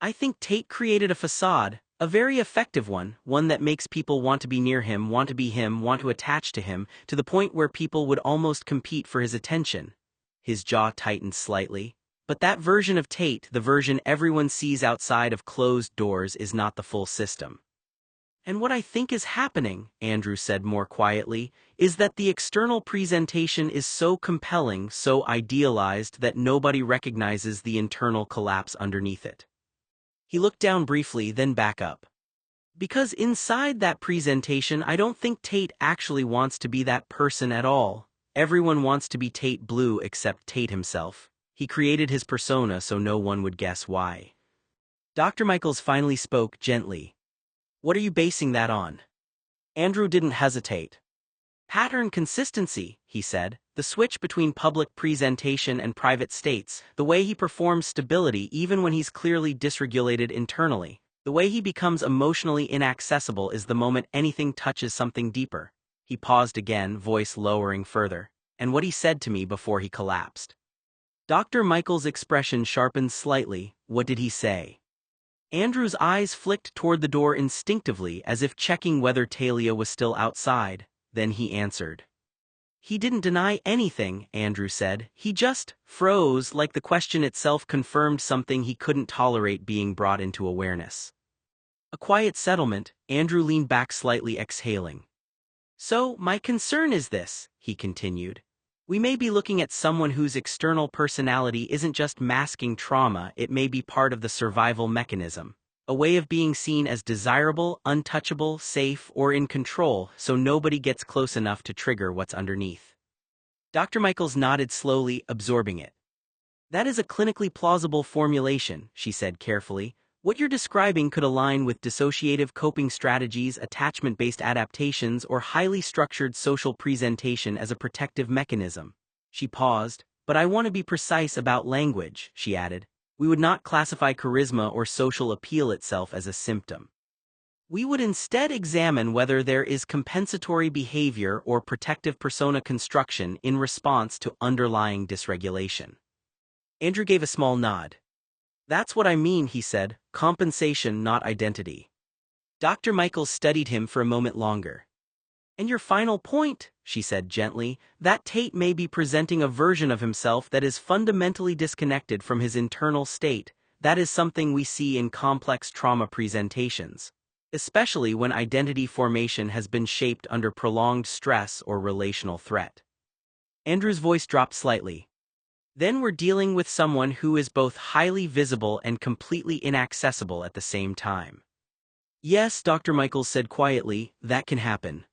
I think Tate created a facade, a very effective one that makes people want to be near him, want to be him, want to attach to him, to the point where people would almost compete for his attention. His jaw tightened slightly. But that version of Tate, the version everyone sees outside of closed doors, is not the full system. And what I think is happening, Andrew said more quietly, is that the external presentation is so compelling, so idealized that nobody recognizes the internal collapse underneath it. He looked down briefly, then back up. Because inside that presentation, I don't think Tate actually wants to be that person at all. Everyone wants to be Tate Blue except Tate himself. He created his persona so no one would guess why. Dr. Michaels finally spoke gently. What are you basing that on? Andrew didn't hesitate. Pattern consistency, he said, the switch between public presentation and private states, the way he performs stability even when he's clearly dysregulated internally, the way he becomes emotionally inaccessible is the moment anything touches something deeper. He paused again, voice lowering further, and what he said to me before he collapsed. Dr. Michaels' expression sharpened slightly. What did he say? Andrew's eyes flicked toward the door instinctively as if checking whether Talia was still outside. Then he answered. He didn't deny anything, Andrew said. He just froze, like the question itself confirmed something he couldn't tolerate being brought into awareness. A quiet settlement. Andrew leaned back slightly, exhaling. So, my concern is this, he continued. We may be looking at someone whose external personality isn't just masking trauma, it may be part of the survival mechanism. A way of being seen as desirable, untouchable, safe, or in control, so nobody gets close enough to trigger what's underneath. Dr. Michaels nodded slowly, absorbing it. That is a clinically plausible formulation, she said carefully. What you're describing could align with dissociative coping strategies, attachment-based adaptations, or highly structured social presentation as a protective mechanism. She paused. But I want to be precise about language, she added. We would not classify charisma or social appeal itself as a symptom. We would instead examine whether there is compensatory behavior or protective persona construction in response to underlying dysregulation. Andrew gave a small nod. That's what I mean, he said, compensation, not identity. Dr. Michaels studied him for a moment longer. And your final point, she said gently, that Tate may be presenting a version of himself that is fundamentally disconnected from his internal state. That is something we see in complex trauma presentations, especially when identity formation has been shaped under prolonged stress or relational threat. Andrew's voice dropped slightly. Then we're dealing with someone who is both highly visible and completely inaccessible at the same time. Yes, Dr. Michaels said quietly, that can happen.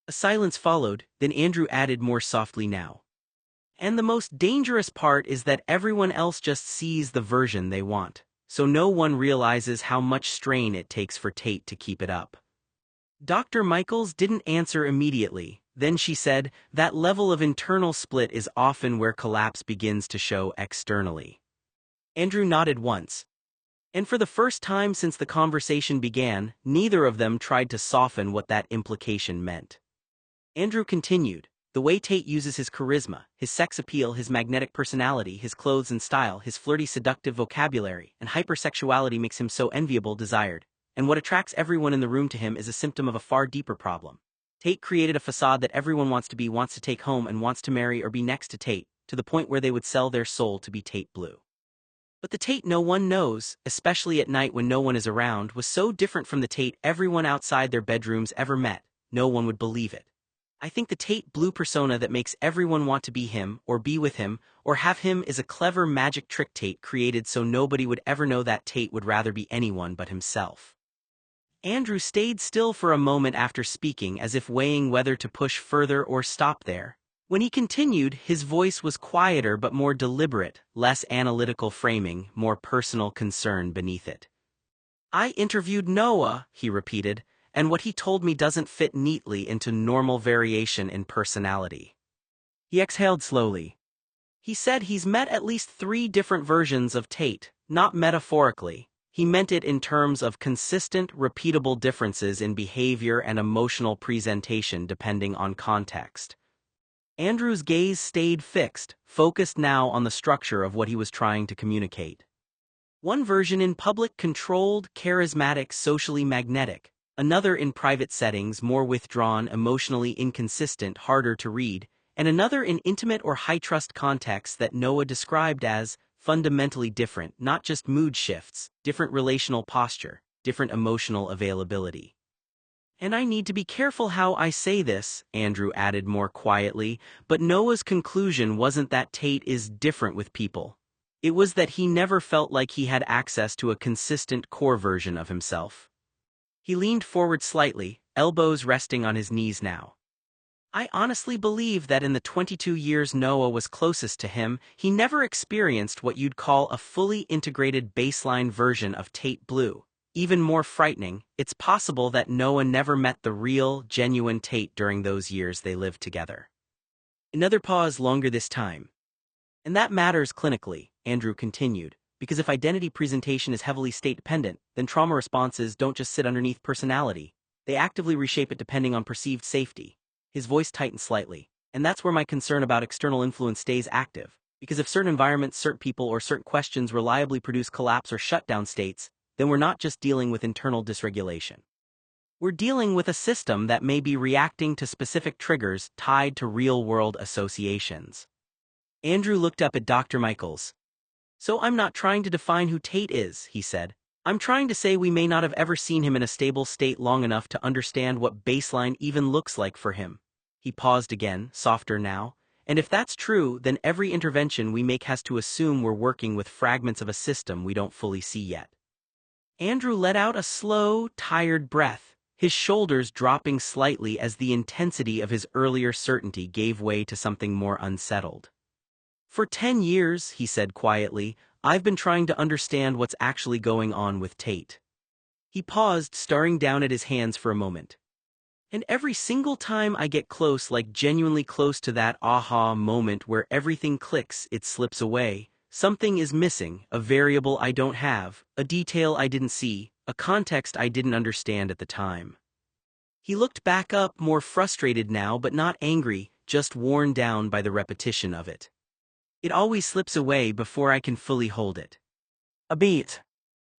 A silence followed, then Andrew added more softly now. And the most dangerous part is that everyone else just sees the version they want, so no one realizes how much strain it takes for Tate to keep it up. Dr. Michaels didn't answer immediately, Then she said, that level of internal split is often where collapse begins to show externally. Andrew nodded once. And for the first time since the conversation began, neither of them tried to soften what that implication meant. Andrew continued, the way Tate uses his charisma, his sex appeal, his magnetic personality, his clothes and style, his flirty seductive vocabulary, and hypersexuality makes him so enviable, desired, and what attracts everyone in the room to him is a symptom of a far deeper problem. Tate created a facade that everyone wants to be, wants to take home, and wants to marry or be next to Tate, to the point where they would sell their soul to be Tate Blue. But the Tate no one knows, especially at night when no one is around, was so different from the Tate everyone outside their bedrooms ever met, no one would believe it. I think the Tate Blue persona that makes everyone want to be him, or be with him, or have him is a clever magic trick Tate created so nobody would ever know that Tate would rather be anyone but himself. Andrew stayed still for a moment after speaking, as if weighing whether to push further or stop there. When he continued, his voice was quieter but more deliberate, less analytical framing, more personal concern beneath it. I interviewed Noah, he repeated, and what he told me doesn't fit neatly into normal variation in personality. He exhaled slowly. He said he's met at least 3 different versions of Tate, not metaphorically. He meant it in terms of consistent, repeatable differences in behavior and emotional presentation depending on context. Andrew's gaze stayed fixed, focused now on the structure of what he was trying to communicate. One version in public, controlled, charismatic, socially magnetic. Another in private settings, more withdrawn, emotionally inconsistent, harder to read, and another in intimate or high-trust contexts that Noah described as fundamentally different, not just mood shifts, different relational posture, different emotional availability. And I need to be careful how I say this, Andrew added more quietly, but Noah's conclusion wasn't that Tate is different with people. It was that he never felt like he had access to a consistent core version of himself. He leaned forward slightly, elbows resting on his knees now. I honestly believe that in the 22 years Noah was closest to him, he never experienced what you'd call a fully integrated baseline version of Tate Blue. Even more frightening, it's possible that Noah never met the real, genuine Tate during those years they lived together. Another pause, longer this time. And that matters clinically, Andrew continued. Because if identity presentation is heavily state-dependent, then trauma responses don't just sit underneath personality. They actively reshape it depending on perceived safety. His voice tightened slightly. And that's where my concern about external influence stays active. Because if certain environments, certain people, or certain questions reliably produce collapse or shutdown states, then we're not just dealing with internal dysregulation. We're dealing with a system that may be reacting to specific triggers tied to real-world associations. Andrew looked up at Dr. Michaels. So I'm not trying to define who Tate is, he said. I'm trying to say we may not have ever seen him in a stable state long enough to understand what baseline even looks like for him. He paused again, softer now. And if that's true, then every intervention we make has to assume we're working with fragments of a system we don't fully see yet. Andrew let out a slow, tired breath, his shoulders dropping slightly as the intensity of his earlier certainty gave way to something more unsettled. For 10 years, he said quietly, I've been trying to understand what's actually going on with Tate. He paused, staring down at his hands for a moment. And every single time I get close, like genuinely close to that aha moment where everything clicks, it slips away. Something is missing, a variable I don't have, a detail I didn't see, a context I didn't understand at the time. He looked back up, more frustrated now but not angry, just worn down by the repetition of it. It always slips away before I can fully hold it. A beat.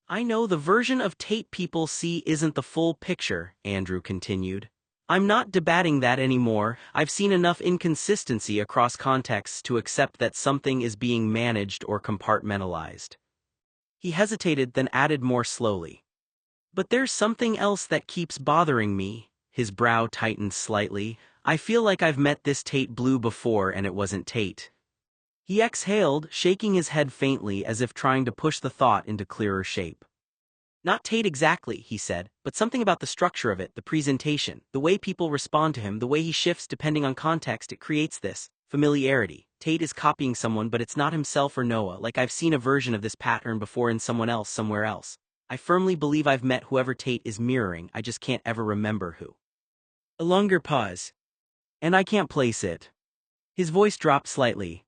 I know the version of Tate people see isn't the full picture, Andrew continued. I'm not debating that anymore. I've seen enough inconsistency across contexts to accept that something is being managed or compartmentalized. He hesitated, then added more slowly. But there's something else that keeps bothering me. His brow tightened slightly. I feel like I've met this Tate Blue before and it wasn't Tate. He exhaled, shaking his head faintly as if trying to push the thought into clearer shape. Not Tate exactly, he said, but something about the structure of it, the presentation, the way people respond to him, the way he shifts depending on context. It creates this familiarity. Tate is copying someone, but it's not himself or Noah, like I've seen a version of this pattern before in someone else somewhere else. I firmly believe I've met whoever Tate is mirroring, I just can't ever remember who. A longer pause. And I can't place it. His voice dropped slightly.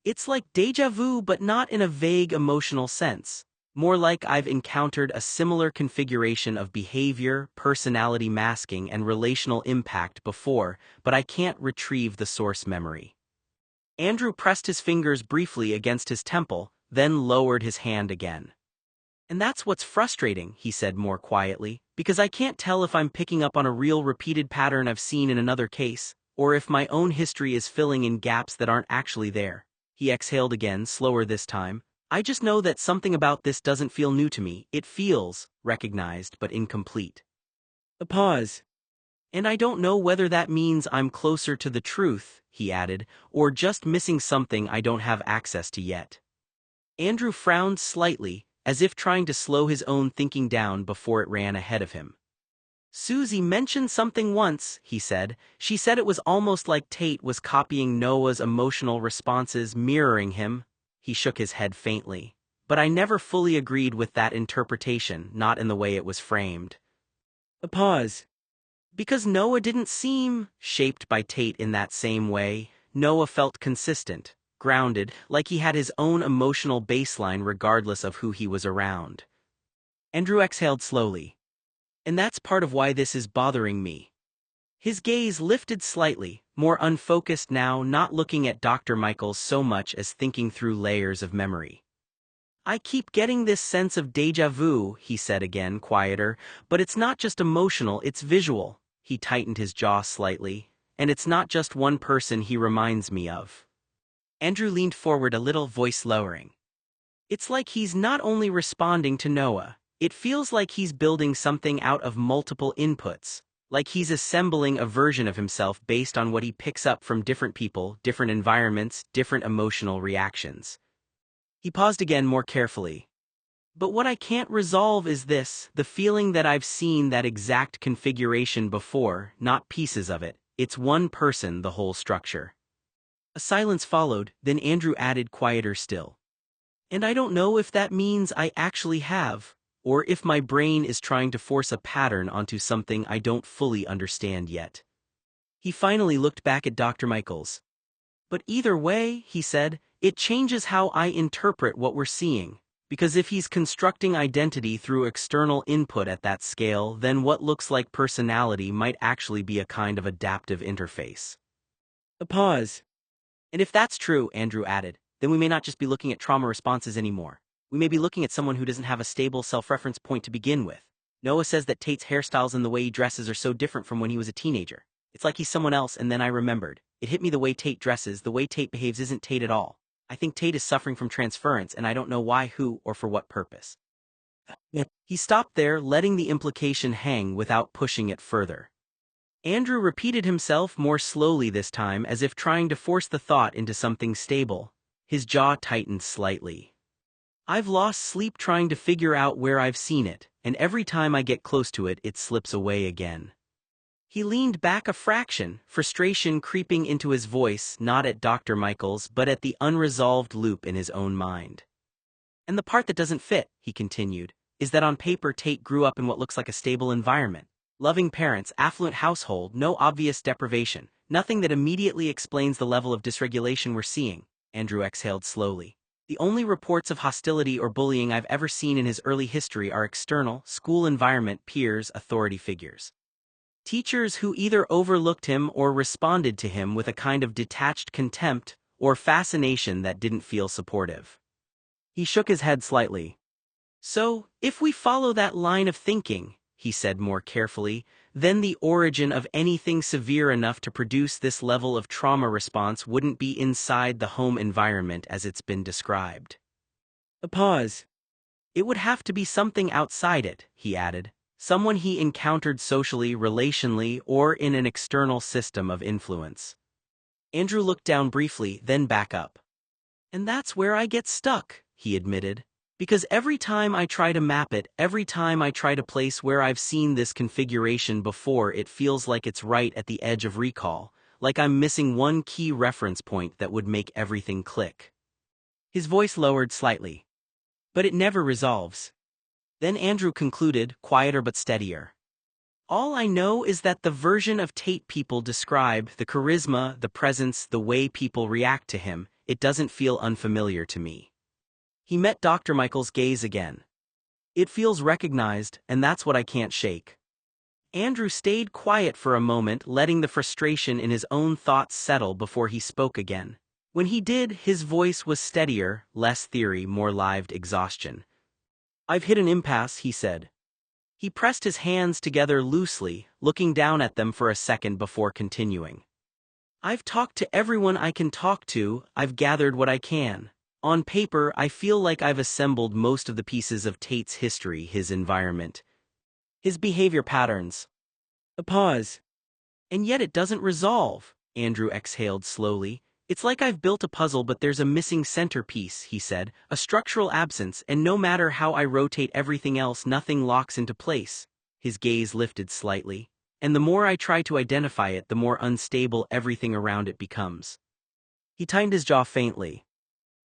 It's like déjà vu, but not in a vague emotional sense. More like I've encountered a similar configuration of behavior, personality masking, and relational impact before, but I can't retrieve the source memory. Andrew pressed his fingers briefly against his temple, then lowered his hand again. And that's what's frustrating, he said more quietly, because I can't tell if I'm picking up on a real repeated pattern I've seen in another case, or if my own history is filling in gaps that aren't actually there. He exhaled again, slower this time. I just know that something about this doesn't feel new to me. It feels recognized but incomplete. A pause. And I don't know whether that means I'm closer to the truth, he added, or just missing something I don't have access to yet. Andrew frowned slightly, as if trying to slow his own thinking down before it ran ahead of him. Susie mentioned something once, he said. She said it was almost like Tate was copying Noah's emotional responses, mirroring him. He shook his head faintly. But I never fully agreed with that interpretation, not in the way it was framed. A pause. Because Noah didn't seem shaped by Tate in that same way. Noah felt consistent, grounded, like he had his own emotional baseline regardless of who he was around. Andrew exhaled slowly. And that's part of why this is bothering me. His gaze lifted slightly, more unfocused now, not looking at Dr. Michaels so much as thinking through layers of memory. I keep getting this sense of déjà vu, he said again, quieter, but it's not just emotional, it's visual. He tightened his jaw slightly. And it's not just one person he reminds me of. Andrew leaned forward a little, voice lowering. It's like he's not only responding to Noah. It feels like he's building something out of multiple inputs, like he's assembling a version of himself based on what he picks up from different people, different environments, different emotional reactions. He paused again more carefully. But what I can't resolve is this, the feeling that I've seen that exact configuration before, not pieces of it. It's one person, the whole structure. A silence followed, then Andrew added, quieter still. And I don't know if that means I actually have, or if my brain is trying to force a pattern onto something I don't fully understand yet. He finally looked back at Dr. Michaels. But either way, he said, it changes how I interpret what we're seeing. Because if he's constructing identity through external input at that scale, then what looks like personality might actually be a kind of adaptive interface. A pause. And if that's true, Andrew added, then we may not just be looking at trauma responses anymore. We may be looking at someone who doesn't have a stable self-reference point to begin with. Noah says that Tate's hairstyles and the way he dresses are so different from when he was a teenager. It's like he's someone else, and then I remembered. It hit me, the way Tate dresses, the way Tate behaves isn't Tate at all. I think Tate is suffering from transference, and I don't know why, who, or for what purpose. He stopped there, letting the implication hang without pushing it further. Andrew repeated himself more slowly this time, as if trying to force the thought into something stable. His jaw tightened slightly. I've lost sleep trying to figure out where I've seen it, and every time I get close to it, it slips away again. He leaned back a fraction, frustration creeping into his voice, not at Dr. Michaels, but at the unresolved loop in his own mind. And the part that doesn't fit, he continued, is that on paper Tate grew up in what looks like a stable environment. Loving parents, affluent household, no obvious deprivation, nothing that immediately explains the level of dysregulation we're seeing. Andrew exhaled slowly. The only reports of hostility or bullying I've ever seen in his early history are external, school environment, peers, authority figures. Teachers who either overlooked him or responded to him with a kind of detached contempt or fascination that didn't feel supportive. He shook his head slightly. So, if we follow that line of thinking, he said more carefully, then the origin of anything severe enough to produce this level of trauma response wouldn't be inside the home environment as it's been described. A pause. It would have to be something outside it, he added. Someone he encountered socially, relationally, or in an external system of influence. Andrew looked down briefly, then back up. And that's where I get stuck, he admitted. Because every time I try to map it, every time I try to place where I've seen this configuration before, it feels like it's right at the edge of recall, like I'm missing one key reference point that would make everything click. His voice lowered slightly. But it never resolves. Then Andrew concluded, quieter but steadier. All I know is that the version of Tate people describe, the charisma, the presence, the way people react to him, it doesn't feel unfamiliar to me. He met Dr. Michael's gaze again. It feels recognized, and that's what I can't shake. Andrew stayed quiet for a moment, letting the frustration in his own thoughts settle before he spoke again. When he did, his voice was steadier, less theory, more lived exhaustion. "I've hit an impasse," he said. He pressed his hands together loosely, looking down at them for a second before continuing. "I've talked to everyone I can talk to, I've gathered what I can. On paper, I feel like I've assembled most of the pieces of Tate's history, his environment, his behavior patterns." A pause. "And yet it doesn't resolve," Andrew exhaled slowly. "It's like I've built a puzzle but there's a missing centerpiece," he said, "a structural absence, and no matter how I rotate everything else, nothing locks into place." His gaze lifted slightly. "And the more I try to identify it, the more unstable everything around it becomes." He tightened his jaw faintly.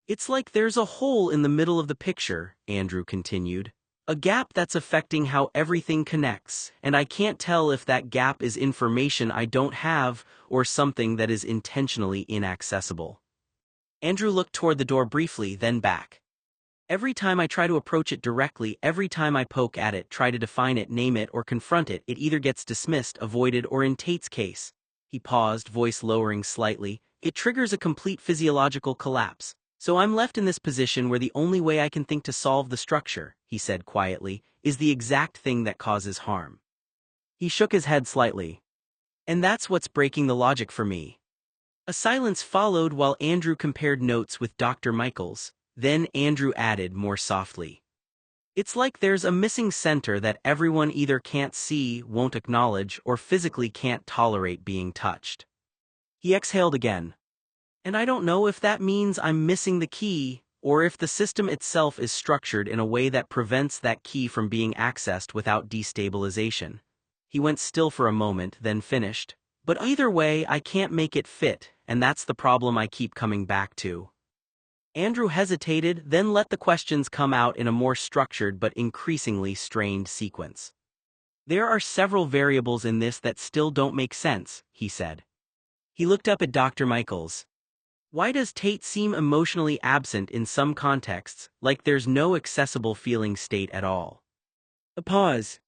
"It's like there's a hole in the middle of the picture," Andrew continued. "A gap that's affecting how everything connects, and I can't tell if that gap is information I don't have or something that is intentionally inaccessible." Andrew looked toward the door briefly, then back. "Every time I try to approach it directly, every time I poke at it, try to define it, name it, or confront it, it either gets dismissed, avoided, or in Tate's case," he paused, voice lowering slightly, "it triggers a complete physiological collapse. So I'm left in this position where the only way I can think to solve the structure," he said quietly, "is the exact thing that causes harm." He shook his head slightly. "And that's what's breaking the logic for me." A silence followed while Andrew compared notes with Dr. Michael's. Then Andrew added more softly, "It's like there's a missing center that everyone either can't see, won't acknowledge, or physically can't tolerate being touched." He exhaled again. "And I don't know if that means I'm missing the key, or if the system itself is structured in a way that prevents that key from being accessed without destabilization." He went still for a moment, then finished, "But either way, I can't make it fit, and that's the problem I keep coming back to." Andrew hesitated, then let the questions come out in a more structured but increasingly strained sequence. "There are several variables in this that still don't make sense," he said. He looked up at Dr. Michaels. "Why does Tate seem emotionally absent in some contexts, like there's no accessible feeling state at all?" A pause.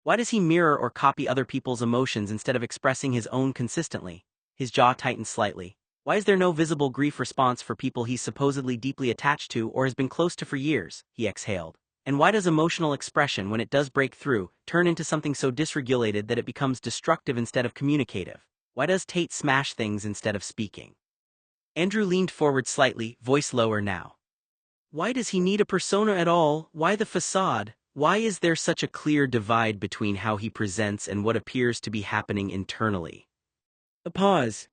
"Why does he mirror or copy other people's emotions instead of expressing his own consistently?" His jaw tightened slightly. "Why is there no visible grief response for people he's supposedly deeply attached to or has been close to for years?" He exhaled. "And why does emotional expression, when it does break through, turn into something so dysregulated that it becomes destructive instead of communicative? Why does Tate smash things instead of speaking?" Andrew leaned forward slightly, voice lower now. "Why does he need a persona at all? Why the facade? Why is there such a clear divide between how he presents and what appears to be happening internally?" A pause.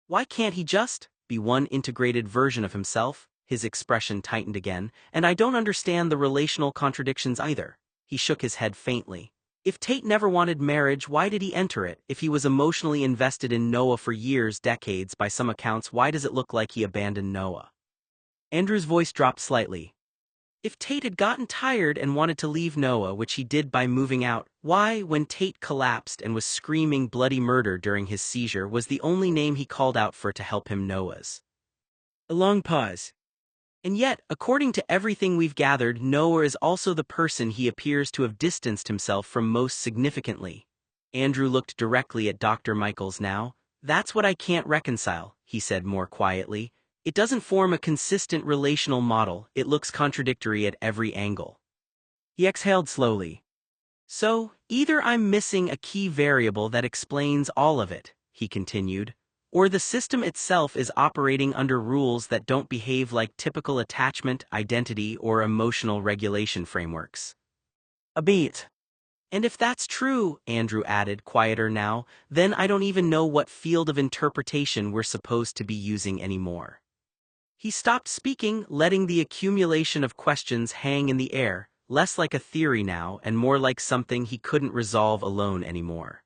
"Why can't he just be one integrated version of himself?" His expression tightened again. "And I don't understand the relational contradictions either." He shook his head faintly. "If Tate never wanted marriage, why did he enter it? If he was emotionally invested in Noah for years, decades, by some accounts, why does it look like he abandoned Noah?" Andrew's voice dropped slightly. "If Tate had gotten tired and wanted to leave Noah, which he did by moving out, why, when Tate collapsed and was screaming bloody murder during his seizure, was the only name he called out for to help him Noah's?" A long pause. "And yet, according to everything we've gathered, Noah is also the person he appears to have distanced himself from most significantly." Andrew looked directly at Dr. Michaels now. "That's what I can't reconcile," he said more quietly. "It doesn't form a consistent relational model, it looks contradictory at every angle." He exhaled slowly. "So, either I'm missing a key variable that explains all of it," he continued, "or the system itself is operating under rules that don't behave like typical attachment, identity, or emotional regulation frameworks." A beat. "And if that's true," Andrew added, quieter now, "then I don't even know what field of interpretation we're supposed to be using anymore." He stopped speaking, letting the accumulation of questions hang in the air, less like a theory now and more like something he couldn't resolve alone anymore.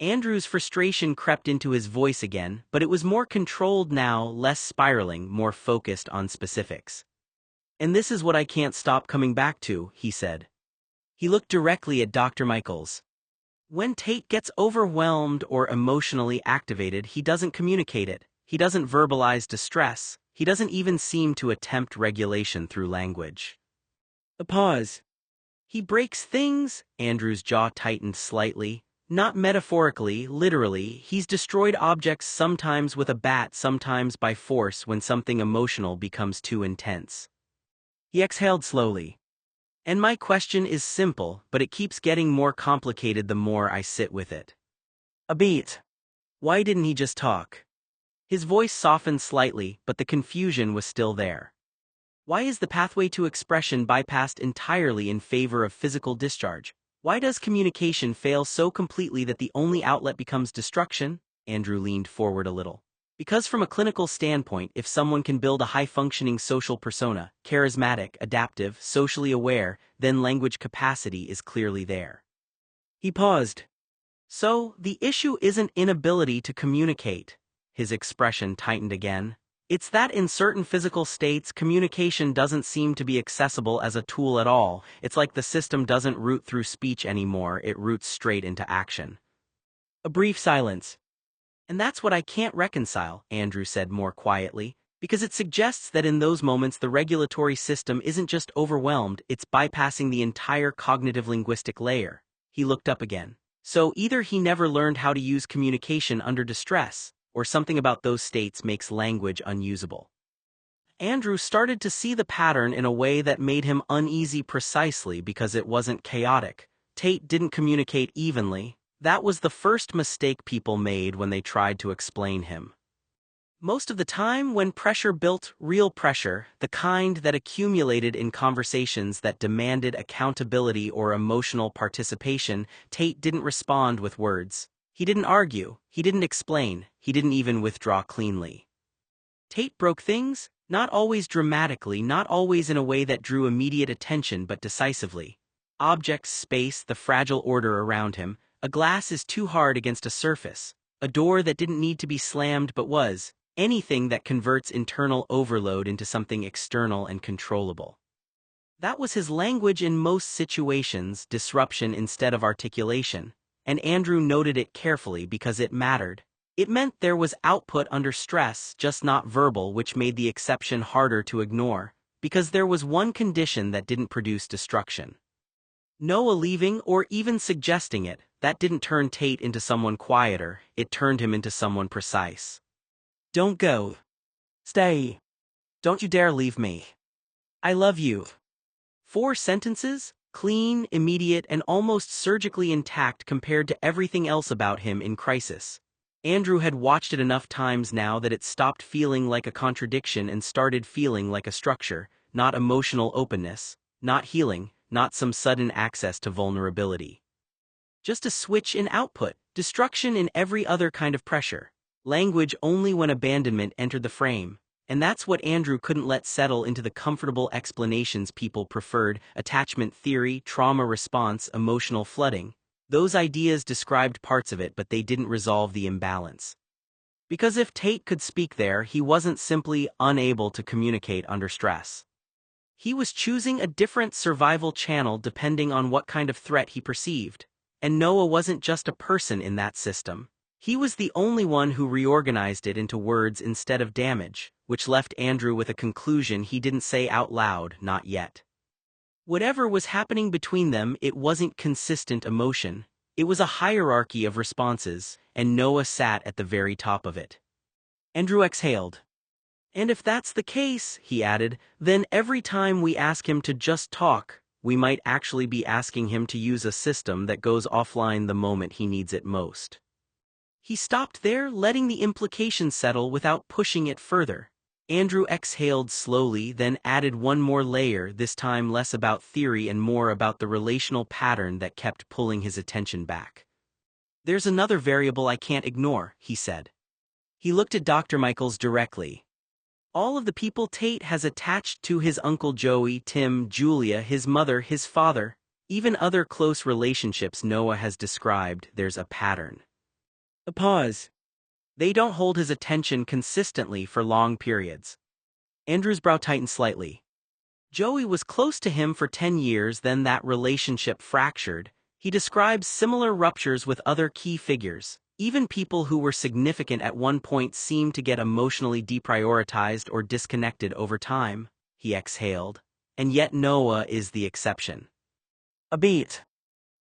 Andrew's frustration crept into his voice again, but it was more controlled now, less spiraling, more focused on specifics. "And this is what I can't stop coming back to," he said. He looked directly at Dr. Michaels. When Tate gets overwhelmed or emotionally activated, he doesn't communicate it. He doesn't verbalize distress. He doesn't even seem to attempt regulation through language. A pause. He breaks things. Andrew's jaw tightened slightly. Not metaphorically, literally. He's destroyed objects, sometimes with a bat, sometimes by force when something emotional becomes too intense. He exhaled slowly. And my question is simple, but it keeps getting more complicated the more I sit with it. A beat. Why didn't he just talk? His voice softened slightly, but the confusion was still there. Why is the pathway to expression bypassed entirely in favor of physical discharge? Why does communication fail so completely that the only outlet becomes destruction? Andrew leaned forward a little. Because from a clinical standpoint, if someone can build a high-functioning social persona, charismatic, adaptive, socially aware, then language capacity is clearly there. He paused. So, the issue isn't inability to communicate. His expression tightened again. It's that in certain physical states, communication doesn't seem to be accessible as a tool at all. It's like the system doesn't route through speech anymore, it routes straight into action. A brief silence. And that's what I can't reconcile, Andrew said more quietly, because it suggests that in those moments the regulatory system isn't just overwhelmed, it's bypassing the entire cognitive linguistic layer. He looked up again. So either he never learned how to use communication under distress, or something about those states makes language unusable. Andrew started to see the pattern in a way that made him uneasy precisely because it wasn't chaotic. Tate didn't communicate evenly. That was the first mistake people made when they tried to explain him. Most of the time, when pressure built, real pressure, the kind that accumulated in conversations that demanded accountability or emotional participation, Tate didn't respond with words. He didn't argue, he didn't explain, he didn't even withdraw cleanly. Tate broke things, not always dramatically, not always in a way that drew immediate attention, but decisively. Objects, space, the fragile order around him. A glass is too hard against a surface. A door that didn't need to be slammed but was. Anything that converts internal overload into something external and controllable. That was his language in most situations, disruption instead of articulation. And Andrew noted it carefully because it mattered. It meant there was output under stress, just not verbal, which made the exception harder to ignore, because there was one condition that didn't produce destruction. Noah leaving or even suggesting it, that didn't turn Tate into someone quieter, it turned him into someone precise. Don't go. Stay. Don't you dare leave me. I love you. 4 sentences? Clean, immediate, and almost surgically intact compared to everything else about him in Crisis. Andrew had watched it enough times now that it stopped feeling like a contradiction and started feeling like a structure, not emotional openness, not healing, not some sudden access to vulnerability. Just a switch in output, destruction in every other kind of pressure. Language only when abandonment entered the frame. And that's what Andrew couldn't let settle into the comfortable explanations people preferred: attachment theory, trauma response, emotional flooding. Those ideas described parts of it, but they didn't resolve the imbalance. Because if Tate could speak there, he wasn't simply unable to communicate under stress. He was choosing a different survival channel depending on what kind of threat he perceived. And Noah wasn't just a person in that system. He was the only one who reorganized it into words instead of damage, which left Andrew with a conclusion he didn't say out loud, not yet. Whatever was happening between them, it wasn't consistent emotion. It was a hierarchy of responses, and Noah sat at the very top of it. Andrew exhaled. And if that's the case, he added, then every time we ask him to just talk, we might actually be asking him to use a system that goes offline the moment he needs it most. He stopped there, letting the implication settle without pushing it further. Andrew exhaled slowly, then added one more layer, this time less about theory and more about the relational pattern that kept pulling his attention back. There's another variable I can't ignore, he said. He looked at Dr. Michaels directly. All of the people Tate has attached to his uncle Joey, Tim, Julia, his mother, his father, even other close relationships Noah has described, there's a pattern. A pause. They don't hold his attention consistently for long periods. Andrew's brow tightened slightly. Joey was close to him for 10 years, then that relationship fractured, He describes similar ruptures with other key figures. Even people who were significant at one point seem to get emotionally deprioritized or disconnected over time, he exhaled. And yet Noah is the exception. A beat.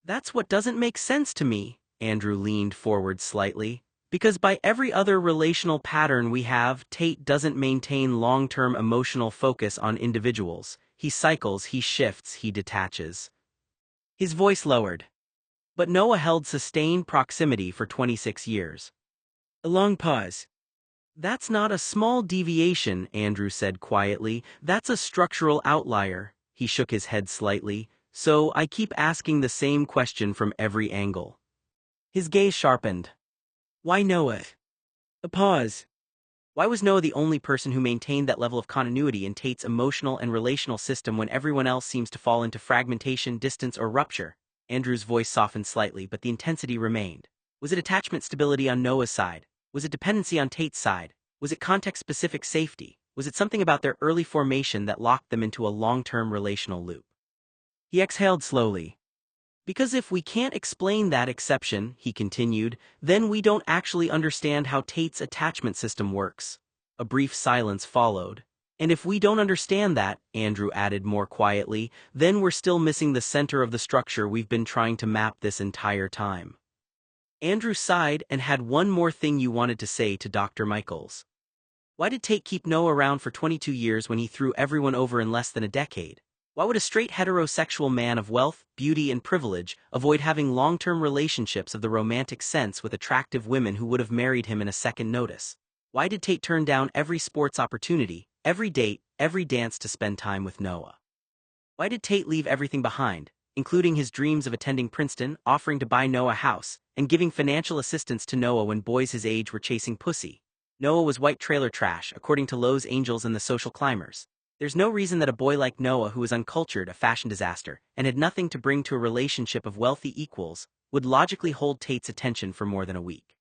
That's what doesn't make sense to me, Andrew leaned forward slightly. Because by every other relational pattern we have, Tate doesn't maintain long-term emotional focus on individuals. He cycles, he shifts, he detaches. His voice lowered. But Noah held sustained proximity for 26 years. A long pause. That's not a small deviation, Andrew said quietly. That's a structural outlier. He shook his head slightly. So I keep asking the same question from every angle. His gaze sharpened. Why Noah? A pause. Why was Noah the only person who maintained that level of continuity in Tate's emotional and relational system when everyone else seems to fall into fragmentation, distance, or rupture? Andrew's voice softened slightly, but the intensity remained. Was it attachment stability on Noah's side? Was it dependency on Tate's side? Was it context-specific safety? Was it something about their early formation that locked them into a long-term relational loop? He exhaled slowly. Because if we can't explain that exception, he continued, then we don't actually understand how Tate's attachment system works. A brief silence followed. And if we don't understand that, Andrew added more quietly, then we're still missing the center of the structure we've been trying to map this entire time. Andrew sighed and had one more thing you wanted to say to Dr. Michaels. Why did Tate keep Noah around for 22 years when he threw everyone over in less than a decade? Why would a straight heterosexual man of wealth, beauty, and privilege avoid having long-term relationships of the romantic sense with attractive women who would have married him in a second notice? Why did Tate turn down every sports opportunity, every date, every dance to spend time with Noah? Why did Tate leave everything behind, including his dreams of attending Princeton, offering to buy Noah a house, and giving financial assistance to Noah when boys his age were chasing pussy? Noah was white trailer trash, according to Lowe's Angels and the Social Climbers. There's no reason that a boy like Noah, who was uncultured, a fashion disaster, and had nothing to bring to a relationship of wealthy equals, would logically hold Tate's attention for more than a week.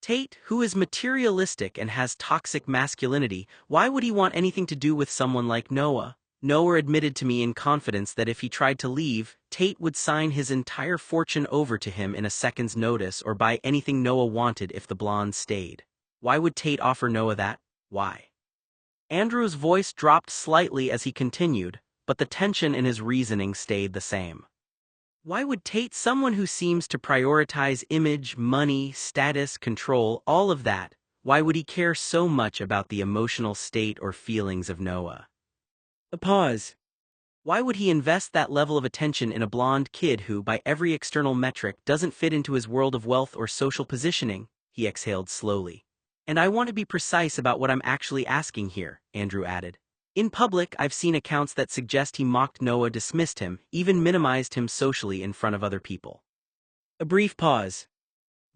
Tate, who is materialistic and has toxic masculinity, why would he want anything to do with someone like Noah? Noah admitted to me in confidence that if he tried to leave, Tate would sign his entire fortune over to him in a second's notice or buy anything Noah wanted if the blonde stayed. Why would Tate offer Noah that? Why? Andrew's voice dropped slightly as he continued, but the tension in his reasoning stayed the same. Why would Tate, someone who seems to prioritize image, money, status, control, all of that, why would he care so much about the emotional state or feelings of Noah? A pause. Why would he invest that level of attention in a blonde kid who, by every external metric, doesn't fit into his world of wealth or social positioning? He exhaled slowly. And I want to be precise about what I'm actually asking here, Andrew added. In public, I've seen accounts that suggest he mocked Noah, dismissed him, even minimized him socially in front of other people. A brief pause.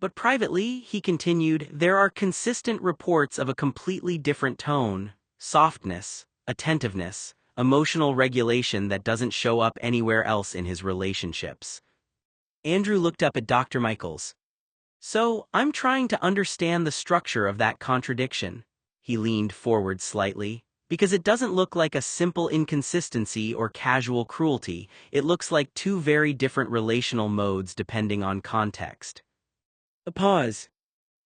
But privately, he continued, there are consistent reports of a completely different tone, softness, attentiveness, emotional regulation that doesn't show up anywhere else in his relationships. Andrew looked up at Dr. Michaels. So, I'm trying to understand the structure of that contradiction. He leaned forward slightly. Because it doesn't look like a simple inconsistency or casual cruelty, it looks like two very different relational modes depending on context. A pause.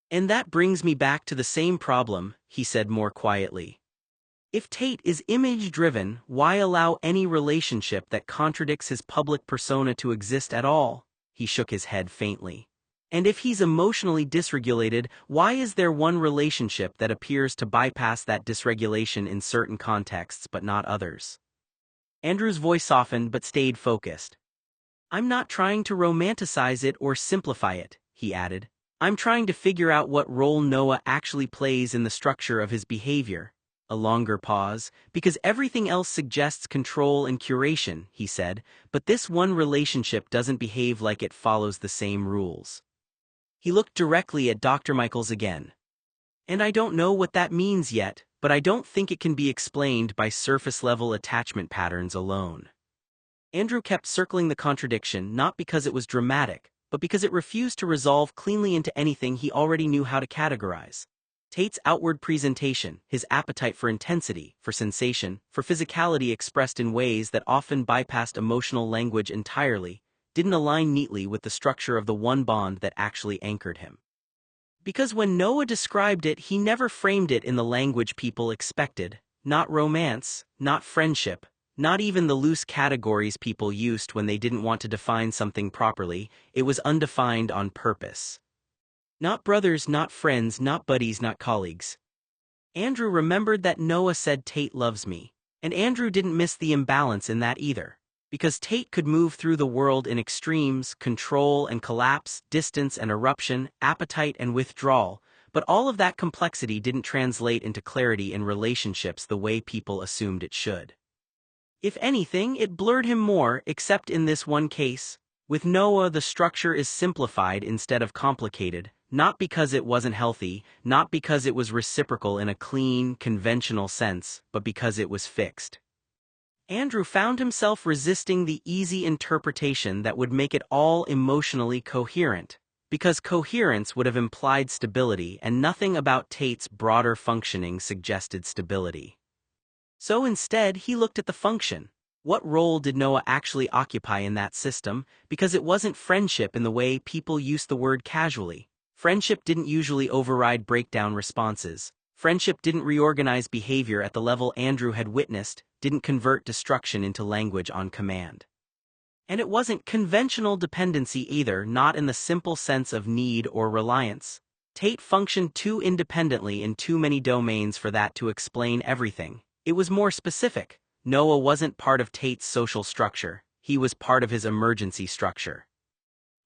And that brings me back to the same problem, he said more quietly. If Tate is image-driven, why allow any relationship that contradicts his public persona to exist at all? He shook his head faintly. And if he's emotionally dysregulated, why is there one relationship that appears to bypass that dysregulation in certain contexts but not others? Andrew's voice softened but stayed focused. I'm not trying to romanticize it or simplify it, he added. I'm trying to figure out what role Noah actually plays in the structure of his behavior. A longer pause, because everything else suggests control and curation, he said, but this one relationship doesn't behave like it follows the same rules. He looked directly at Dr. Michaels again. And I don't know what that means yet, but I don't think it can be explained by surface-level attachment patterns alone. Andrew kept circling the contradiction not because it was dramatic, but because it refused to resolve cleanly into anything he already knew how to categorize. Tate's outward presentation, his appetite for intensity, for sensation, for physicality expressed in ways that often bypassed emotional language entirely, didn't align neatly with the structure of the one bond that actually anchored him. Because when Noah described it, he never framed it in the language people expected. Not romance, not friendship, not even the loose categories people used when they didn't want to define something properly. It was undefined on purpose. Not brothers, not friends, not buddies, not colleagues. Andrew remembered that Noah said Tate loves me, and Andrew didn't miss the imbalance in that either. Because Tate could move through the world in extremes, control and collapse, distance and eruption, appetite and withdrawal, but all of that complexity didn't translate into clarity in relationships the way people assumed it should. If anything, it blurred him more, except in this one case. With Noah, the structure is simplified instead of complicated, not because it wasn't healthy, not because it was reciprocal in a clean, conventional sense, but because it was fixed. Andrew found himself resisting the easy interpretation that would make it all emotionally coherent, because coherence would have implied stability, and nothing about Tate's broader functioning suggested stability. So instead, he looked at the function. What role did Noah actually occupy in that system? Because it wasn't friendship in the way people use the word casually. Friendship didn't usually override breakdown responses. Friendship didn't reorganize behavior at the level Andrew had witnessed, didn't convert destruction into language on command. And it wasn't conventional dependency either, not in the simple sense of need or reliance. Tate functioned too independently in too many domains for that to explain everything. It was more specific. Noah wasn't part of Tate's social structure, he was part of his emergency structure.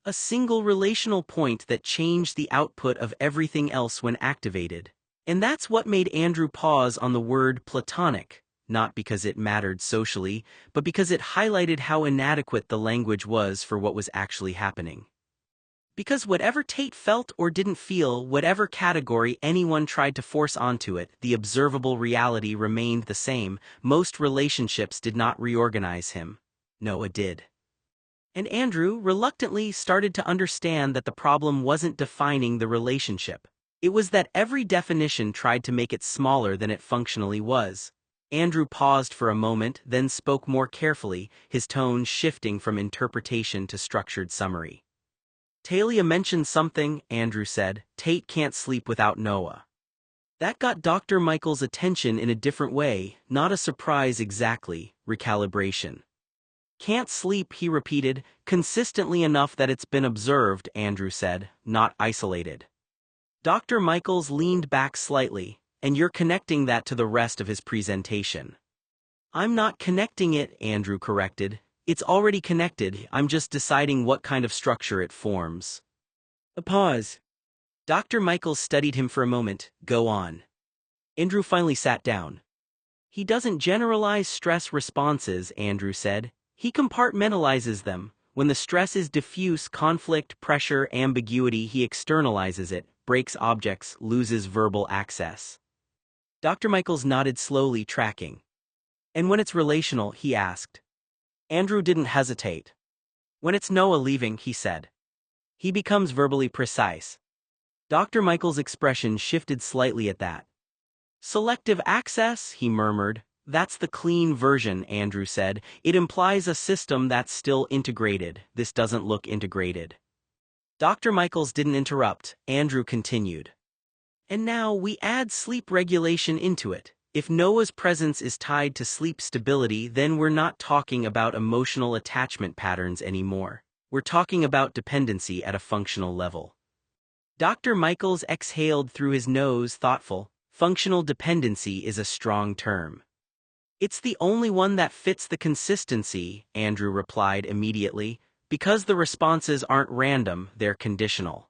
A single relational point that changed the output of everything else when activated. And that's what made Andrew pause on the word platonic, not because it mattered socially, but because it highlighted how inadequate the language was for what was actually happening. Because whatever Tate felt or didn't feel, whatever category anyone tried to force onto it, the observable reality remained the same. Most relationships did not reorganize him. Noah did. And Andrew, reluctantly, started to understand that the problem wasn't defining the relationship. It was that every definition tried to make it smaller than it functionally was. Andrew paused for a moment, then spoke more carefully, his tone shifting from interpretation to structured summary. Talia mentioned something, Andrew said. Tate can't sleep without Noah. That got Dr. Michael's attention in a different way, not a surprise exactly, recalibration. Can't sleep, he repeated, consistently enough that it's been observed, Andrew said, not isolated. Dr. Michaels leaned back slightly, and you're connecting that to the rest of his presentation. I'm not connecting it, Andrew corrected. It's already connected, I'm just deciding what kind of structure it forms. A pause. Dr. Michaels studied him for a moment. Go on. Andrew finally sat down. He doesn't generalize stress responses, Andrew said. He compartmentalizes them. When the stress is diffuse, conflict, pressure, ambiguity, he externalizes it, breaks objects, loses verbal access. Dr. Michaels nodded slowly, tracking. And when it's relational, he asked. Andrew didn't hesitate. When it's Noah leaving, he said. He becomes verbally precise. Dr. Michaels' expression shifted slightly at that. Selective access, he murmured. That's the clean version, Andrew said. It implies a system that's still integrated. This doesn't look integrated. Dr. Michaels didn't interrupt. Andrew continued. And now we add sleep regulation into it. If Noah's presence is tied to sleep stability, then we're not talking about emotional attachment patterns anymore. We're talking about dependency at a functional level. Dr. Michaels exhaled through his nose, thoughtful. Functional dependency is a strong term. It's the only one that fits the consistency, Andrew replied immediately, because the responses aren't random, they're conditional.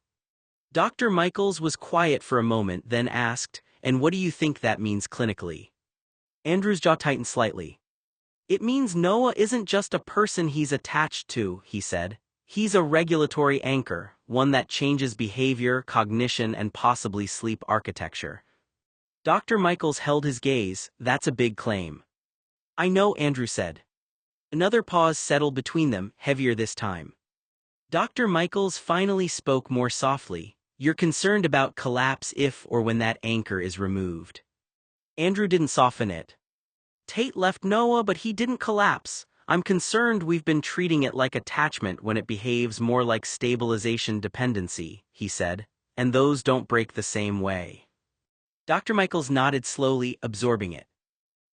Dr. Michaels was quiet for a moment, then asked, and what do you think that means clinically? Andrew's jaw tightened slightly. It means Noah isn't just a person he's attached to, he said. He's a regulatory anchor, one that changes behavior, cognition, and possibly sleep architecture. Dr. Michaels held his gaze. That's a big claim. I know, Andrew said. Another pause settled between them, heavier this time. Dr. Michaels finally spoke more softly. You're concerned about collapse if or when that anchor is removed. Andrew didn't soften it. Tate left Noah, but he didn't collapse. I'm concerned we've been treating it like attachment when it behaves more like stabilization dependency, he said, and those don't break the same way. Dr. Michaels nodded slowly, absorbing it.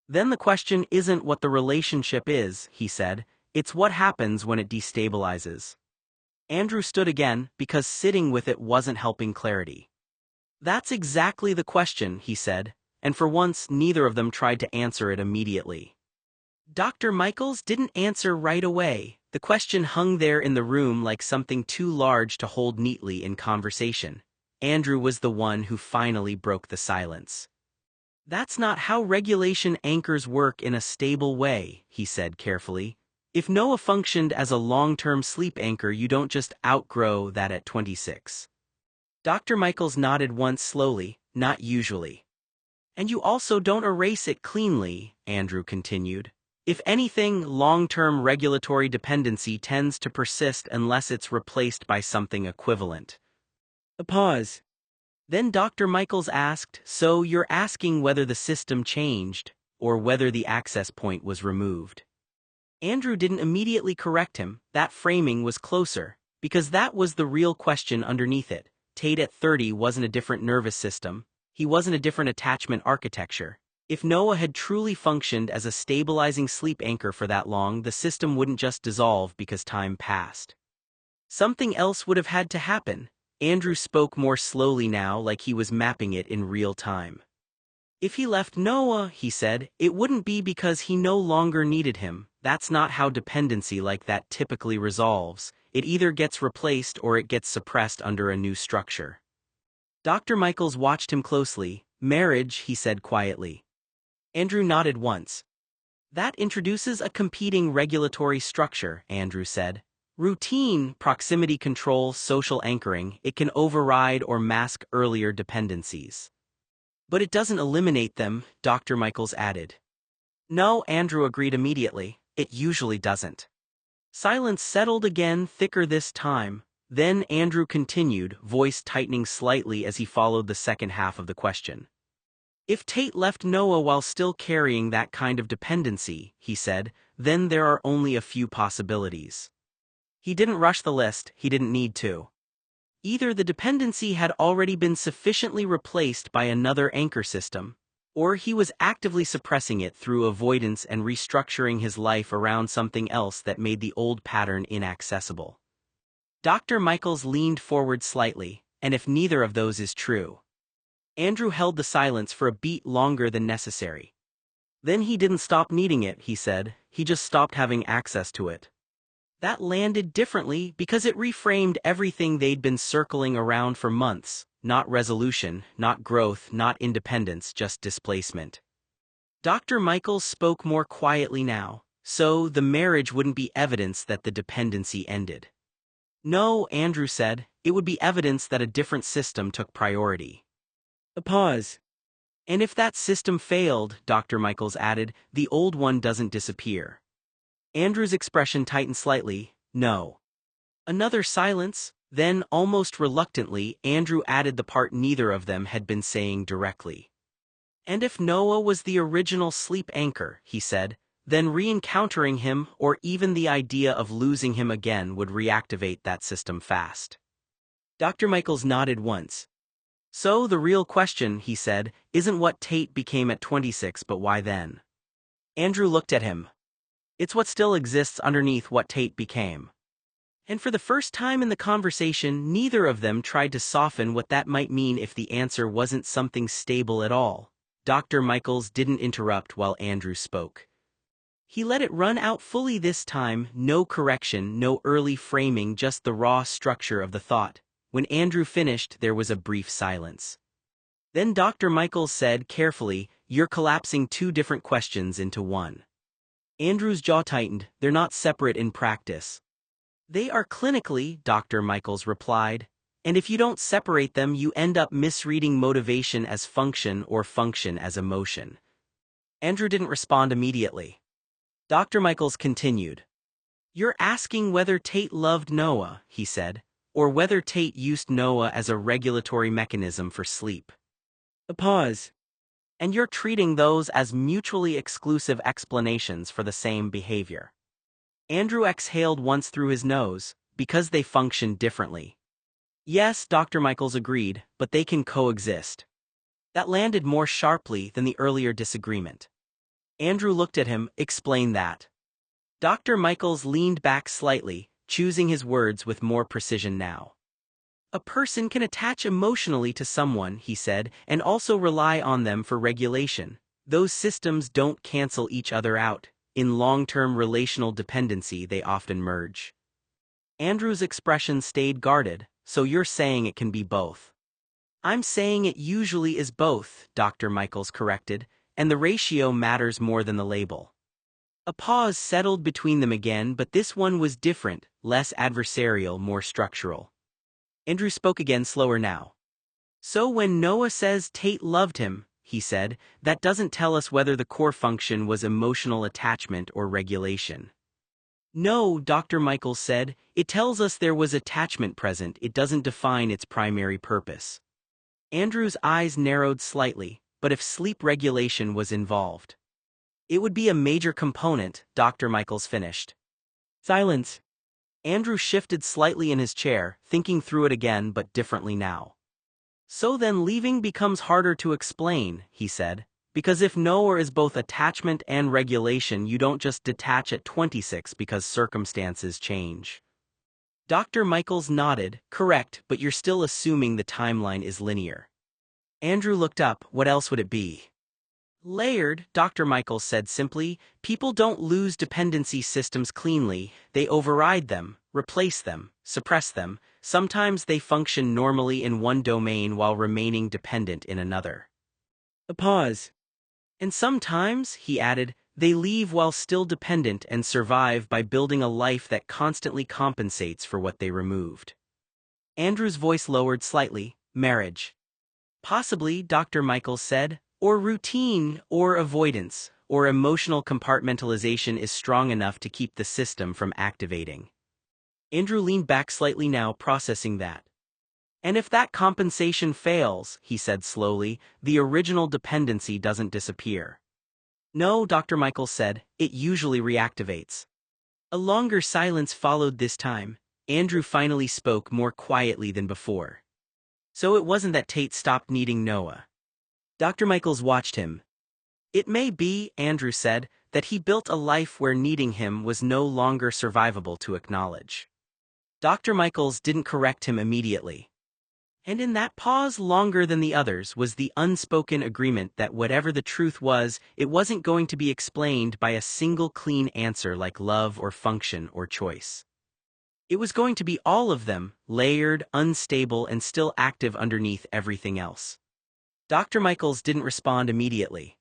Then the question isn't what the relationship is, he said, it's what happens when it destabilizes. Andrew stood again, because sitting with it wasn't helping clarity. That's exactly the question, he said, and for once neither of them tried to answer it immediately. Dr. Michaels didn't answer right away. The question hung there in the room like something too large to hold neatly in conversation. Andrew was the one who finally broke the silence. That's not how regulation anchors work in a stable way, he said carefully. If Noah functioned as a long-term sleep anchor, you don't just outgrow that at 26. Dr. Michaels nodded once slowly, not usually. And you also don't erase it cleanly, Andrew continued. If anything, long-term regulatory dependency tends to persist unless it's replaced by something equivalent. A pause. Then Dr. Michaels asked, so you're asking whether the system changed, or whether the access point was removed. Andrew didn't immediately correct him, that framing was closer, because that was the real question underneath it. Tate at 30 wasn't a different nervous system, he wasn't a different attachment architecture. If Noah had truly functioned as a stabilizing sleep anchor for that long, the system wouldn't just dissolve because time passed. Something else would have had to happen. Andrew spoke more slowly now, like he was mapping it in real time. If he left Noah, he said, it wouldn't be because he no longer needed him. That's not how dependency like that typically resolves. It either gets replaced or it gets suppressed under a new structure. Dr. Michaels watched him closely. Marriage, he said quietly. Andrew nodded once. That introduces a competing regulatory structure, Andrew said. Routine, proximity control, social anchoring, it can override or mask earlier dependencies. But it doesn't eliminate them, Dr. Michaels added. No, Andrew agreed immediately, it usually doesn't. Silence settled again, thicker this time. Then Andrew continued, voice tightening slightly as he followed the second half of the question. If Tate left Noah while still carrying that kind of dependency, he said, then there are only a few possibilities. He didn't rush the list, he didn't need to. Either the dependency had already been sufficiently replaced by another anchor system, or he was actively suppressing it through avoidance and restructuring his life around something else that made the old pattern inaccessible. Dr. Michaels leaned forward slightly, and if neither of those is true. Andrew held the silence for a beat longer than necessary. Then he didn't stop needing it, he said, he just stopped having access to it. That landed differently because it reframed everything they'd been circling around for months, not resolution, not growth, not independence, just displacement. Dr. Michaels spoke more quietly now, so the marriage wouldn't be evidence that the dependency ended. No, Andrew said, it would be evidence that a different system took priority. A pause. And if that system failed, Dr. Michaels added, the old one doesn't disappear. Andrew's expression tightened slightly, no. Another silence, then almost reluctantly, Andrew added the part neither of them had been saying directly. And if Noah was the original sleep anchor, he said, then re-encountering him or even the idea of losing him again would reactivate that system fast. Dr. Michaels nodded once. So the real question, he said, isn't what Tate became at 26 but why then? Andrew looked at him. It's what still exists underneath what Tate became. And for the first time in the conversation, neither of them tried to soften what that might mean if the answer wasn't something stable at all. Dr. Michaels didn't interrupt while Andrew spoke. He let it run out fully this time, no correction, no early framing, just the raw structure of the thought. When Andrew finished, there was a brief silence. Then Dr. Michaels said carefully, you're collapsing two different questions into one. Andrew's jaw tightened, they're not separate in practice. They are clinically, Dr. Michaels replied, and if you don't separate them you end up misreading motivation as function or function as emotion. Andrew didn't respond immediately. Dr. Michaels continued. You're asking whether Tate loved Noah, he said, or whether Tate used Noah as a regulatory mechanism for sleep. A pause. And you're treating those as mutually exclusive explanations for the same behavior. Andrew exhaled once through his nose, because they function differently. Yes, Dr. Michaels agreed, but they can coexist. That landed more sharply than the earlier disagreement. Andrew looked at him, explain that. Dr. Michaels leaned back slightly, choosing his words with more precision now. A person can attach emotionally to someone, he said, and also rely on them for regulation. Those systems don't cancel each other out. In long-term relational dependency, they often merge. Andrew's expression stayed guarded, so you're saying it can be both. I'm saying it usually is both, Dr. Michaels corrected, and the ratio matters more than the label. A pause settled between them again, but this one was different, less adversarial, more structural. Andrew spoke again, slower now. So when Noah says Tate loved him, he said, that doesn't tell us whether the core function was emotional attachment or regulation. No, Dr. Michaels said, it tells us there was attachment present, it doesn't define its primary purpose. Andrew's eyes narrowed slightly, but if sleep regulation was involved, it would be a major component, Dr. Michaels finished. Silence. Andrew shifted slightly in his chair, thinking through it again but differently now. So then leaving becomes harder to explain, he said, because if Noah is both attachment and regulation, you don't just detach at 26 because circumstances change. Dr. Michaels nodded, correct, but you're still assuming the timeline is linear. Andrew looked up, what else would it be? Layered, Dr. Michaels said simply, people don't lose dependency systems cleanly, they override them, replace them, suppress them, sometimes they function normally in one domain while remaining dependent in another. A pause. And sometimes, he added, they leave while still dependent and survive by building a life that constantly compensates for what they removed. Andrew's voice lowered slightly, marriage. Possibly, Dr. Michaels said, or routine, or avoidance, or emotional compartmentalization is strong enough to keep the system from activating. Andrew leaned back slightly now, processing that. And if that compensation fails, he said slowly, the original dependency doesn't disappear. No, Dr. Michaels said, it usually reactivates. A longer silence followed this time. Andrew finally spoke more quietly than before. So it wasn't that Tate stopped needing Noah. Dr. Michaels watched him. It may be, Andrew said, that he built a life where needing him was no longer survivable to acknowledge. Dr. Michaels didn't correct him immediately. And in that pause longer than the others was the unspoken agreement that whatever the truth was, it wasn't going to be explained by a single clean answer like love or function or choice. It was going to be all of them, layered, unstable, and still active underneath everything else. Dr. Michaels didn't respond immediately.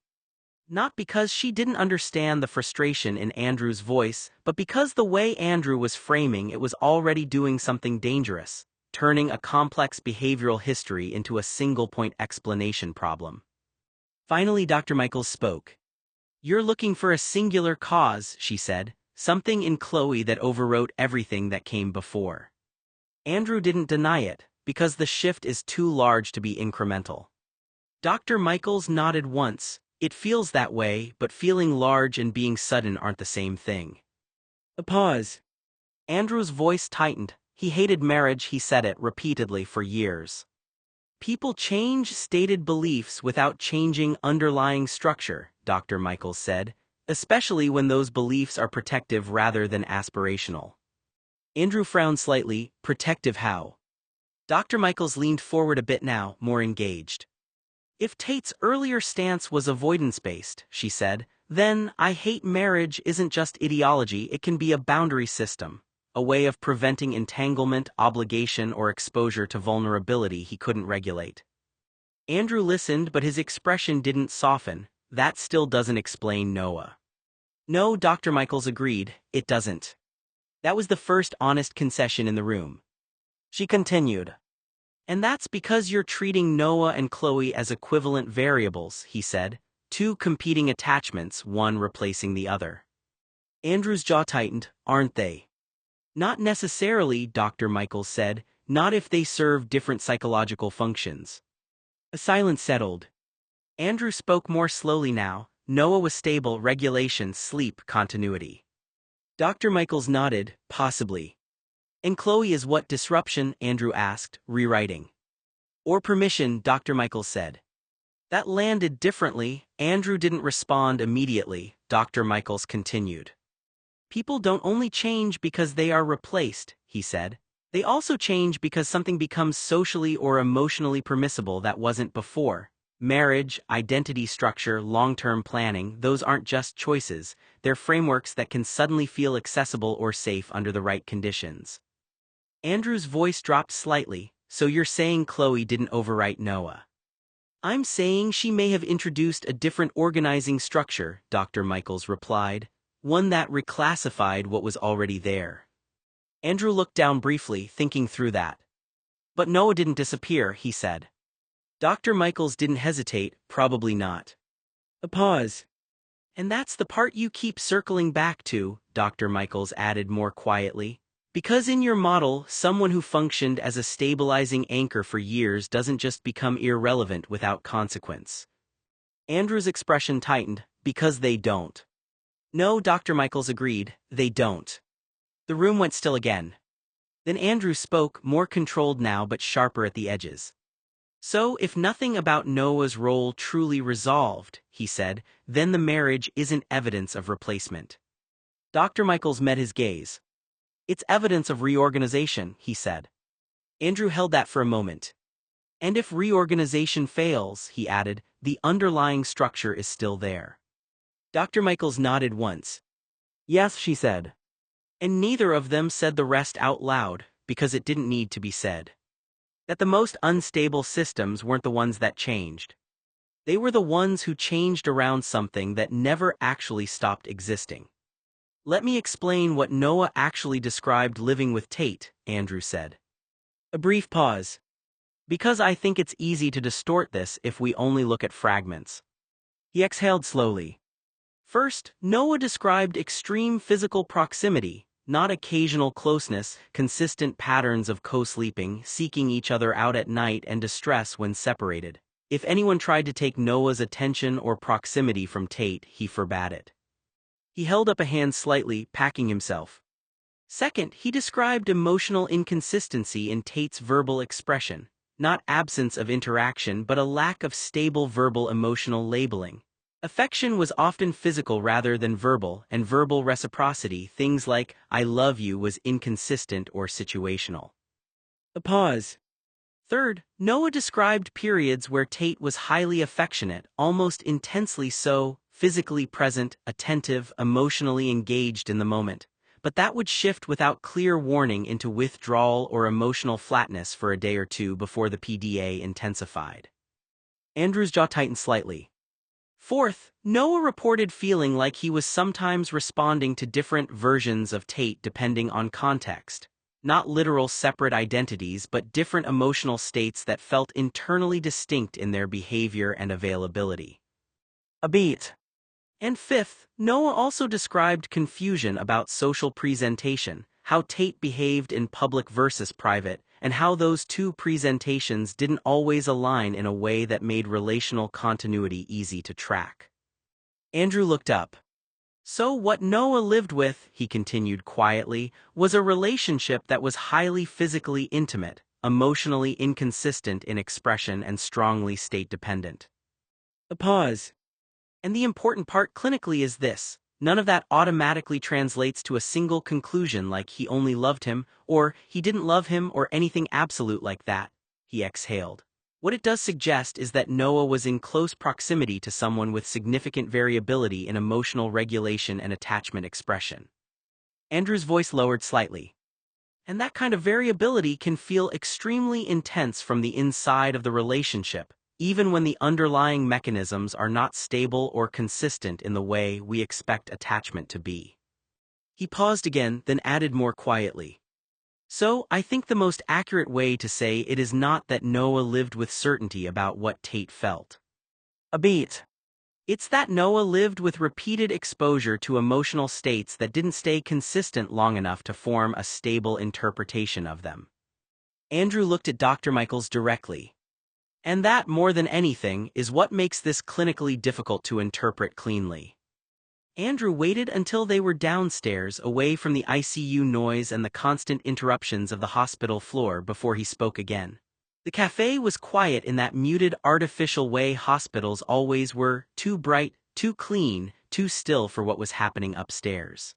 Not because she didn't understand the frustration in Andrew's voice, but because the way Andrew was framing it was already doing something dangerous, turning a complex behavioral history into a single-point explanation problem. Finally, Dr. Michaels spoke. You're looking for a singular cause, she said, something in Chloe that overwrote everything that came before. Andrew didn't deny it, because the shift is too large to be incremental. Dr. Michaels nodded once. It feels that way, but feeling large and being sudden aren't the same thing. A pause. Andrew's voice tightened. He hated marriage, he said it repeatedly for years. People change stated beliefs without changing underlying structure, Dr. Michaels said, especially when those beliefs are protective rather than aspirational. Andrew frowned slightly. Protective how? Dr. Michaels leaned forward a bit now, more engaged. If Tate's earlier stance was avoidance-based, she said, then I hate marriage isn't just ideology, it can be a boundary system, a way of preventing entanglement, obligation, or exposure to vulnerability he couldn't regulate. Andrew listened, but his expression didn't soften. That still doesn't explain Noah. No, Dr. Michaels agreed, it doesn't. That was the first honest concession in the room. She continued. And that's because you're treating Noah and Chloe as equivalent variables, he said, two competing attachments, one replacing the other. Andrew's jaw tightened, aren't they? Not necessarily, Dr. Michaels said, not if they serve different psychological functions. A silence settled. Andrew spoke more slowly now. Noah was stable, regulation, sleep, continuity. Dr. Michaels nodded, possibly. And Chloe is what disruption? Andrew asked, rewriting. Or permission, Dr. Michaels said. That landed differently. Andrew didn't respond immediately, Dr. Michaels continued. People don't only change because they are replaced, he said. They also change because something becomes socially or emotionally permissible that wasn't before. Marriage, identity structure, long-term planning, those aren't just choices, they're frameworks that can suddenly feel accessible or safe under the right conditions. Andrew's voice dropped slightly. So you're saying Chloe didn't overwrite Noah? I'm saying she may have introduced a different organizing structure, Dr. Michaels replied, one that reclassified what was already there. Andrew looked down briefly, thinking through that. But Noah didn't disappear, he said. Dr. Michaels didn't hesitate, probably not. A pause. And that's the part you keep circling back to, Dr. Michaels added more quietly. Because in your model, someone who functioned as a stabilizing anchor for years doesn't just become irrelevant without consequence. Andrew's expression tightened, because they don't. No, Dr. Michaels agreed, they don't. The room went still again. Then Andrew spoke, more controlled now but sharper at the edges. So, if nothing about Noah's role truly resolved, he said, then the marriage isn't evidence of replacement. Dr. Michaels met his gaze. It's evidence of reorganization, he said. Andrew held that for a moment. And if reorganization fails, he added, the underlying structure is still there. Dr. Michaels nodded once. Yes, she said. And neither of them said the rest out loud, because it didn't need to be said. That the most unstable systems weren't the ones that changed. They were the ones who changed around something that never actually stopped existing. Let me explain what Noah actually described living with Tate, Andrew said. A brief pause. Because I think it's easy to distort this if we only look at fragments. He exhaled slowly. First, Noah described extreme physical proximity, not occasional closeness, consistent patterns of co-sleeping, seeking each other out at night and distress when separated. If anyone tried to take Noah's attention or proximity from Tate, he forbade it. He held up a hand slightly, packing himself. Second, he described emotional inconsistency in Tate's verbal expression, not absence of interaction but a lack of stable verbal emotional labeling. Affection was often physical rather than verbal, and verbal reciprocity, things like, I love you, was inconsistent or situational. A pause. Third, Noah described periods where Tate was highly affectionate, almost intensely so, physically present, attentive, emotionally engaged in the moment, but that would shift without clear warning into withdrawal or emotional flatness for a day or two before the PDA intensified. Andrew's jaw tightened slightly. Fourth, Noah reported feeling like he was sometimes responding to different versions of Tate depending on context. Not literal separate identities but different emotional states that felt internally distinct in their behavior and availability. A beat. And fifth, Noah also described confusion about social presentation, how Tate behaved in public versus private, and how those two presentations didn't always align in a way that made relational continuity easy to track. Andrew looked up. So what Noah lived with, he continued quietly, was a relationship that was highly physically intimate, emotionally inconsistent in expression and strongly state-dependent. A pause. And the important part clinically is this: none of that automatically translates to a single conclusion like he only loved him, or he didn't love him, or anything absolute like that. He exhaled. What it does suggest is that Noah was in close proximity to someone with significant variability in emotional regulation and attachment expression. Andrew's voice lowered slightly. And that kind of variability can feel extremely intense from the inside of the relationship, even when the underlying mechanisms are not stable or consistent in the way we expect attachment to be. He paused again, then added more quietly. So, I think the most accurate way to say it is not that Noah lived with certainty about what Tate felt. A beat. It's that Noah lived with repeated exposure to emotional states that didn't stay consistent long enough to form a stable interpretation of them. Andrew looked at Dr. Michaels directly. And that, more than anything, is what makes this clinically difficult to interpret cleanly. Andrew waited until they were downstairs, away from the ICU noise and the constant interruptions of the hospital floor, before he spoke again. The cafe was quiet in that muted, artificial way hospitals always were, too bright, too clean, too still for what was happening upstairs.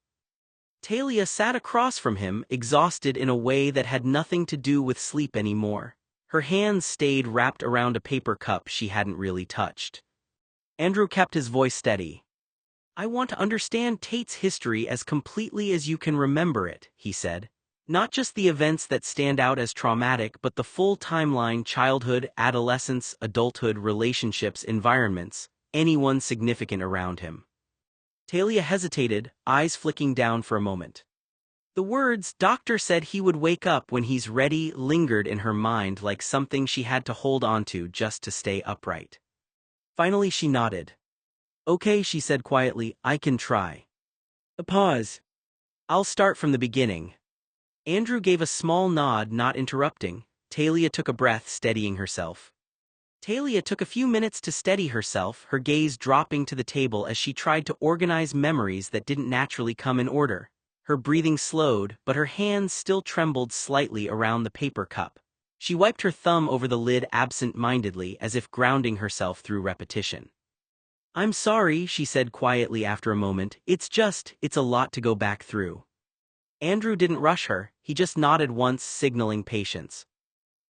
Talia sat across from him, exhausted in a way that had nothing to do with sleep anymore. Her hands stayed wrapped around a paper cup she hadn't really touched. Andrew kept his voice steady. "I want to understand Tate's history as completely as you can remember it," he said. "Not just the events that stand out as traumatic, but the full timeline: childhood, adolescence, adulthood, relationships, environments, anyone significant around him." Talia hesitated, eyes flicking down for a moment. The words, "Doctor said he would wake up when he's ready," lingered in her mind like something she had to hold onto just to stay upright. Finally she nodded. "Okay," she said quietly, "I can try." A pause. "I'll start from the beginning." Andrew gave a small nod, not interrupting. Talia took a breath, steadying herself. Talia took a few minutes to steady herself, her gaze dropping to the table as she tried to organize memories that didn't naturally come in order. Her breathing slowed, but her hands still trembled slightly around the paper cup. She wiped her thumb over the lid absent-mindedly, as if grounding herself through repetition. "I'm sorry," she said quietly after a moment. It's a lot to go back through." Andrew didn't rush her, he just nodded once, signaling patience.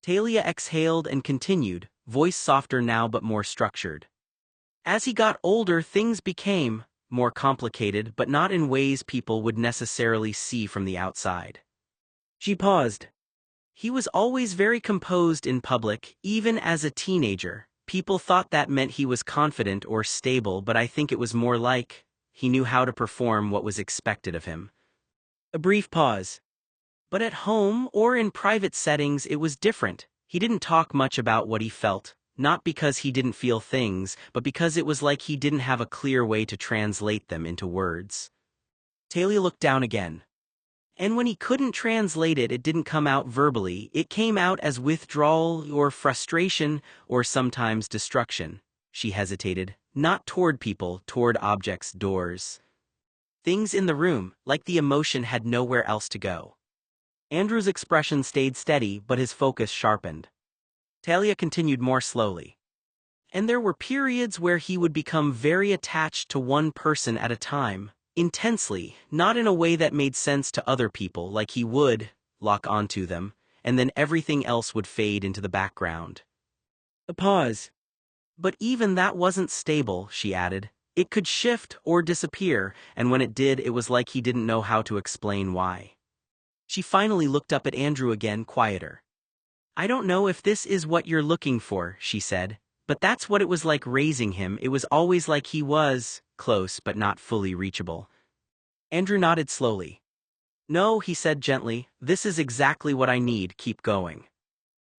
Talia exhaled and continued, voice softer now but more structured. "As he got older, things became more complicated, but not in ways people would necessarily see from the outside." She paused. "He was always very composed in public, even as a teenager. People thought that meant he was confident or stable, but I think it was more like he knew how to perform what was expected of him." A brief pause. "But at home or in private settings it was different. He didn't talk much about what he felt, not because he didn't feel things, but because it was like he didn't have a clear way to translate them into words." Talia looked down again. "And when he couldn't translate it, it didn't come out verbally, it came out as withdrawal or frustration or sometimes destruction." She hesitated. "Not toward people, toward objects, doors. Things in the room, like the emotion had nowhere else to go." Andrew's expression stayed steady, but his focus sharpened. Talia continued more slowly. "And there were periods where he would become very attached to one person at a time. Intensely, not in a way that made sense to other people, like he would lock onto them, and then everything else would fade into the background." A pause. "But even that wasn't stable," she added. "It could shift or disappear, and when it did, it was like he didn't know how to explain why." She finally looked up at Andrew again, quieter. "I don't know if this is what you're looking for," she said, "but that's what it was like raising him. It was always like he was close but not fully reachable." Andrew nodded slowly. "No," he said gently, "this is exactly what I need. Keep going."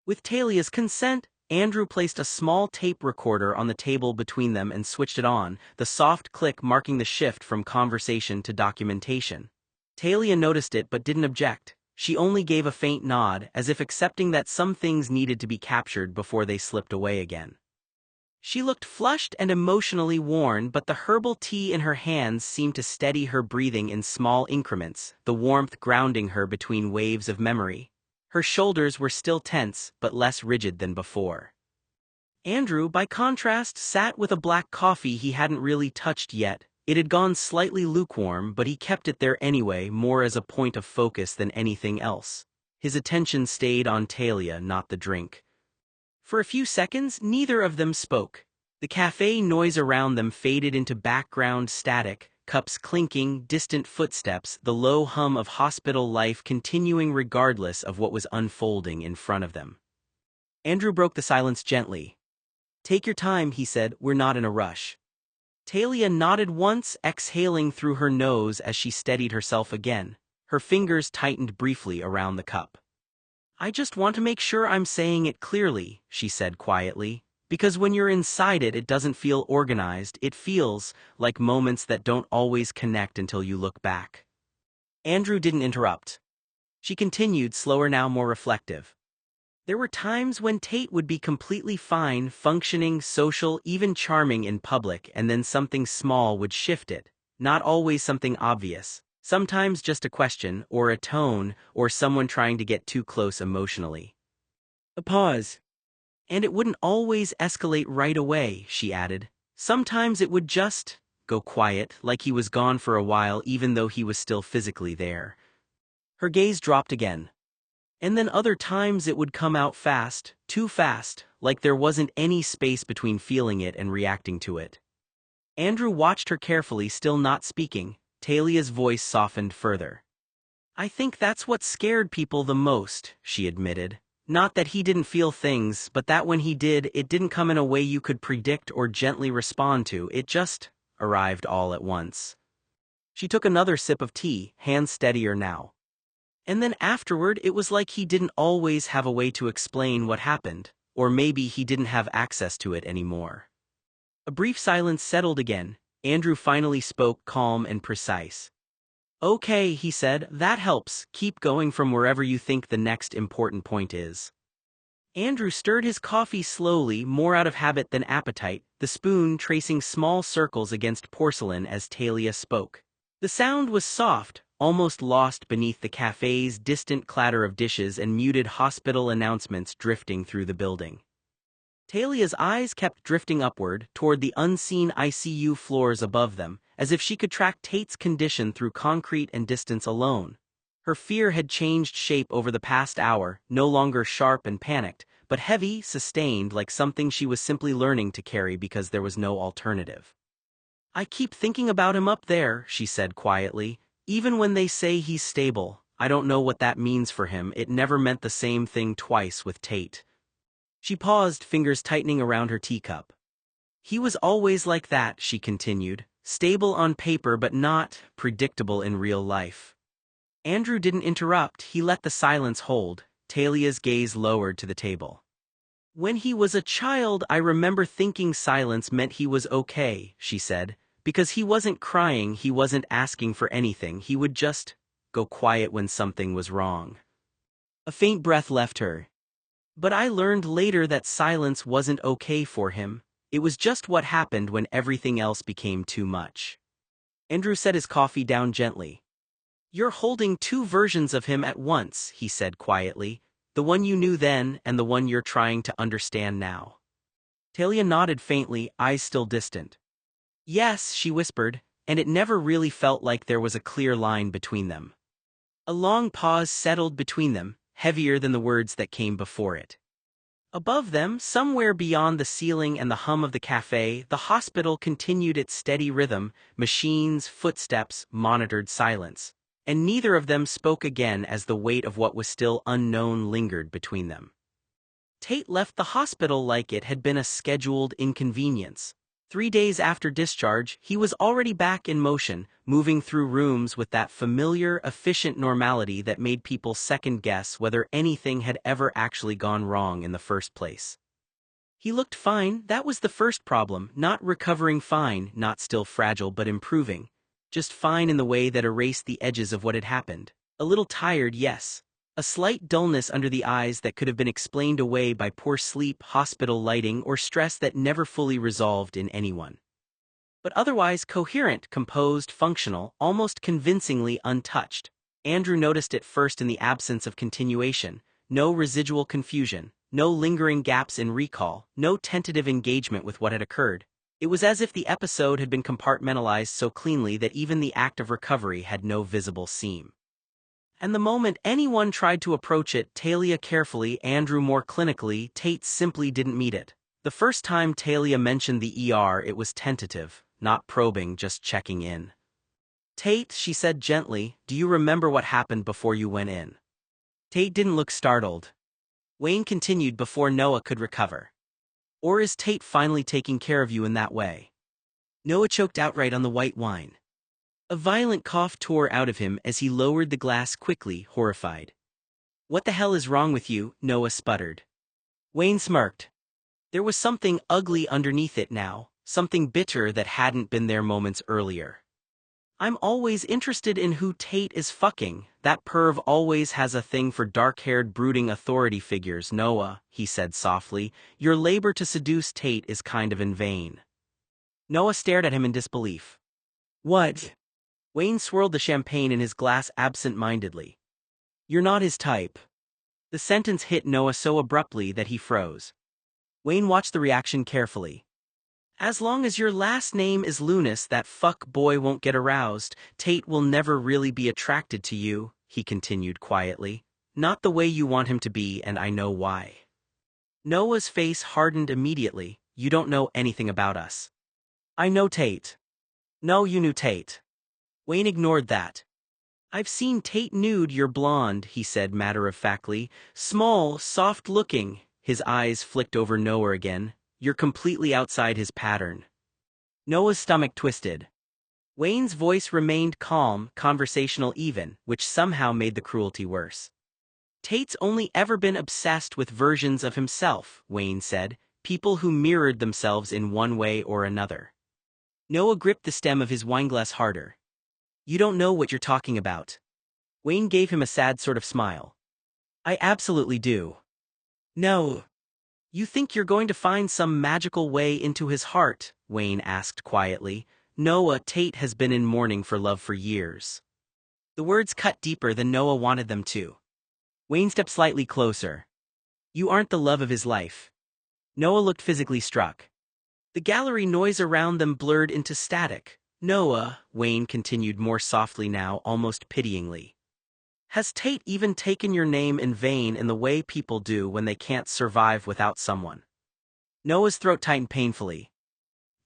With Talia's consent, Andrew placed a small tape recorder on the table between them and switched it on, the soft click marking the shift from conversation to documentation. Talia noticed it but didn't object. She only gave a faint nod, as if accepting that some things needed to be captured before they slipped away again. She looked flushed and emotionally worn, but the herbal tea in her hands seemed to steady her breathing in small increments, the warmth grounding her between waves of memory. Her shoulders were still tense, but less rigid than before. Andrew, by contrast, sat with a black coffee he hadn't really touched yet. It had gone slightly lukewarm, but he kept it there anyway, more as a point of focus than anything else. His attention stayed on Talia, not the drink. For a few seconds, neither of them spoke. The cafe noise around them faded into background static, cups clinking, distant footsteps, the low hum of hospital life continuing regardless of what was unfolding in front of them. Andrew broke the silence gently. "Take your time," he said, "we're not in a rush." Talia nodded once, exhaling through her nose as she steadied herself again. Her fingers tightened briefly around the cup. "I just want to make sure I'm saying it clearly," she said quietly, "because when you're inside it, it doesn't feel organized. It feels like moments that don't always connect until you look back." Andrew didn't interrupt. She continued, slower now, more reflective. "There were times when Tate would be completely fine, functioning, social, even charming in public, and then something small would shift it. Not always something obvious. Sometimes just a question, or a tone, or someone trying to get too close emotionally. A pause. And it wouldn't always escalate right away, she added. Sometimes it would just go quiet, like he was gone for a while even though he was still physically there. Her gaze dropped again. And then other times it would come out fast, too fast, like there wasn't any space between feeling it and reacting to it. Andrew watched her carefully, still not speaking. Talia's voice softened further. I think that's what scared people the most, she admitted. Not that he didn't feel things, but that when he did, it didn't come in a way you could predict or gently respond to. It just arrived all at once. She took another sip of tea, hands steadier now. And then afterward, it was like he didn't always have a way to explain what happened, or maybe he didn't have access to it anymore. A brief silence settled again. Andrew finally spoke, calm and precise. Okay, he said, that helps. Keep going from wherever you think the next important point is. Andrew stirred his coffee slowly, more out of habit than appetite, the spoon tracing small circles against porcelain as Talia spoke. The sound was soft, almost lost beneath the cafe's distant clatter of dishes and muted hospital announcements drifting through the building. Talia's eyes kept drifting upward, toward the unseen ICU floors above them, as if she could track Tate's condition through concrete and distance alone. Her fear had changed shape over the past hour, no longer sharp and panicked, but heavy, sustained, like something she was simply learning to carry because there was no alternative. I keep thinking about him up there, she said quietly. Even when they say he's stable, I don't know what that means for him. It never meant the same thing twice with Tate. She paused, fingers tightening around her teacup. He was always like that, she continued, stable on paper but not predictable in real life. Andrew didn't interrupt, he let the silence hold. Talia's gaze lowered to the table. When he was a child, I remember thinking silence meant he was okay, she said, because he wasn't crying, he wasn't asking for anything, he would just go quiet when something was wrong. A faint breath left her. But I learned later that silence wasn't okay for him. It was just what happened when everything else became too much. Andrew set his coffee down gently. You're holding two versions of him at once, he said quietly, the one you knew then and the one you're trying to understand now. Talia nodded faintly, eyes still distant. Yes, she whispered, and it never really felt like there was a clear line between them. A long pause settled between them, heavier than the words that came before it. Above them, somewhere beyond the ceiling and the hum of the cafe, the hospital continued its steady rhythm, machines, footsteps, monitored silence. And neither of them spoke again as the weight of what was still unknown lingered between them. Tate left the hospital like it had been a scheduled inconvenience. 3 days after discharge, he was already back in motion, moving through rooms with that familiar, efficient normality that made people second-guess whether anything had ever actually gone wrong in the first place. He looked fine, that was the first problem, not recovering fine, not still fragile but improving. Just fine in the way that erased the edges of what had happened. A little tired, yes. A slight dullness under the eyes that could have been explained away by poor sleep, hospital lighting, or stress that never fully resolved in anyone. But otherwise coherent, composed, functional, almost convincingly untouched. Andrew noticed it first in the absence of continuation, no residual confusion, no lingering gaps in recall, no tentative engagement with what had occurred. It was as if the episode had been compartmentalized so cleanly that even the act of recovery had no visible seam. And the moment anyone tried to approach it, Talia carefully, Andrew more clinically, Tate simply didn't meet it. The first time Talia mentioned the ER, it was tentative, not probing, just checking in. Tate, she said gently, do you remember what happened before you went in? Tate didn't look startled. Wayne continued before Noah could recover. Or is Tate finally taking care of you in that way? Noah choked outright on the white wine. A violent cough tore out of him as he lowered the glass quickly, horrified. What the hell is wrong with you? Noah sputtered. Wayne smirked. There was something ugly underneath it now, something bitter that hadn't been there moments earlier. I'm always interested in who Tate is fucking. That perv always has a thing for dark-haired brooding authority figures. Noah, he said softly, your labor to seduce Tate is kind of in vain. Noah stared at him in disbelief. What? Wayne swirled the champagne in his glass absent-mindedly. You're not his type. The sentence hit Noah so abruptly that he froze. Wayne watched the reaction carefully. As long as your last name is Lunas, that fuck boy won't get aroused. Tate will never really be attracted to you, he continued quietly. Not the way you want him to be, and I know why. Noah's face hardened immediately. You don't know anything about us. I know Tate. No, you knew Tate. Wayne ignored that. I've seen Tate nude. You're blonde, he said matter-of-factly. Small, soft-looking. His eyes flicked over Noah again. You're completely outside his pattern. Noah's stomach twisted. Wayne's voice remained calm, conversational even, which somehow made the cruelty worse. Tate's only ever been obsessed with versions of himself, Wayne said, people who mirrored themselves in one way or another. Noah gripped the stem of his wineglass harder. You don't know what you're talking about. Wayne gave him a sad sort of smile. I absolutely do. No. You think you're going to find some magical way into his heart? Wayne asked quietly. Noah, Tate has been in mourning for love for years. The words cut deeper than Noah wanted them to. Wayne stepped slightly closer. You aren't the love of his life. Noah looked physically struck. The gallery noise around them blurred into static. Noah, Wayne continued more softly now, almost pityingly. Has Tate even taken your name in vain in the way people do when they can't survive without someone? Noah's throat tightened painfully.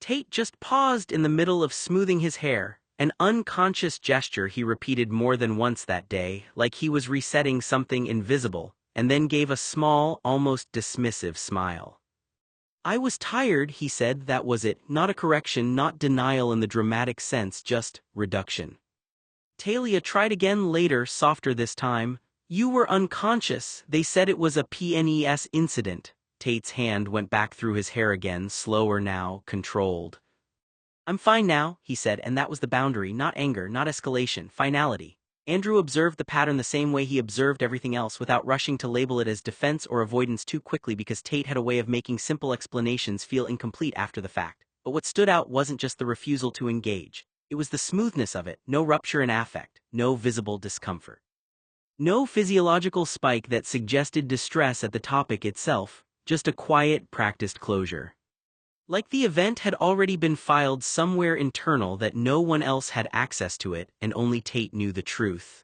Tate just paused in the middle of smoothing his hair, an unconscious gesture he repeated more than once that day, like he was resetting something invisible, and then gave a small, almost dismissive smile. I was tired, he said, that was it, not a correction, not denial in the dramatic sense, just reduction. Talia tried again later, softer this time. You were unconscious, they said it was a PNES incident. Tate's hand went back through his hair again, slower now, controlled. I'm fine now, he said, and that was the boundary, not anger, not escalation, finality. Andrew observed the pattern the same way he observed everything else, without rushing to label it as defense or avoidance too quickly, because Tate had a way of making simple explanations feel incomplete after the fact. But what stood out wasn't just the refusal to engage. It was the smoothness of it, no rupture in affect, no visible discomfort. No physiological spike that suggested distress at the topic itself, just a quiet, practiced closure. Like the event had already been filed somewhere internal that no one else had access to it, and only Tate knew the truth.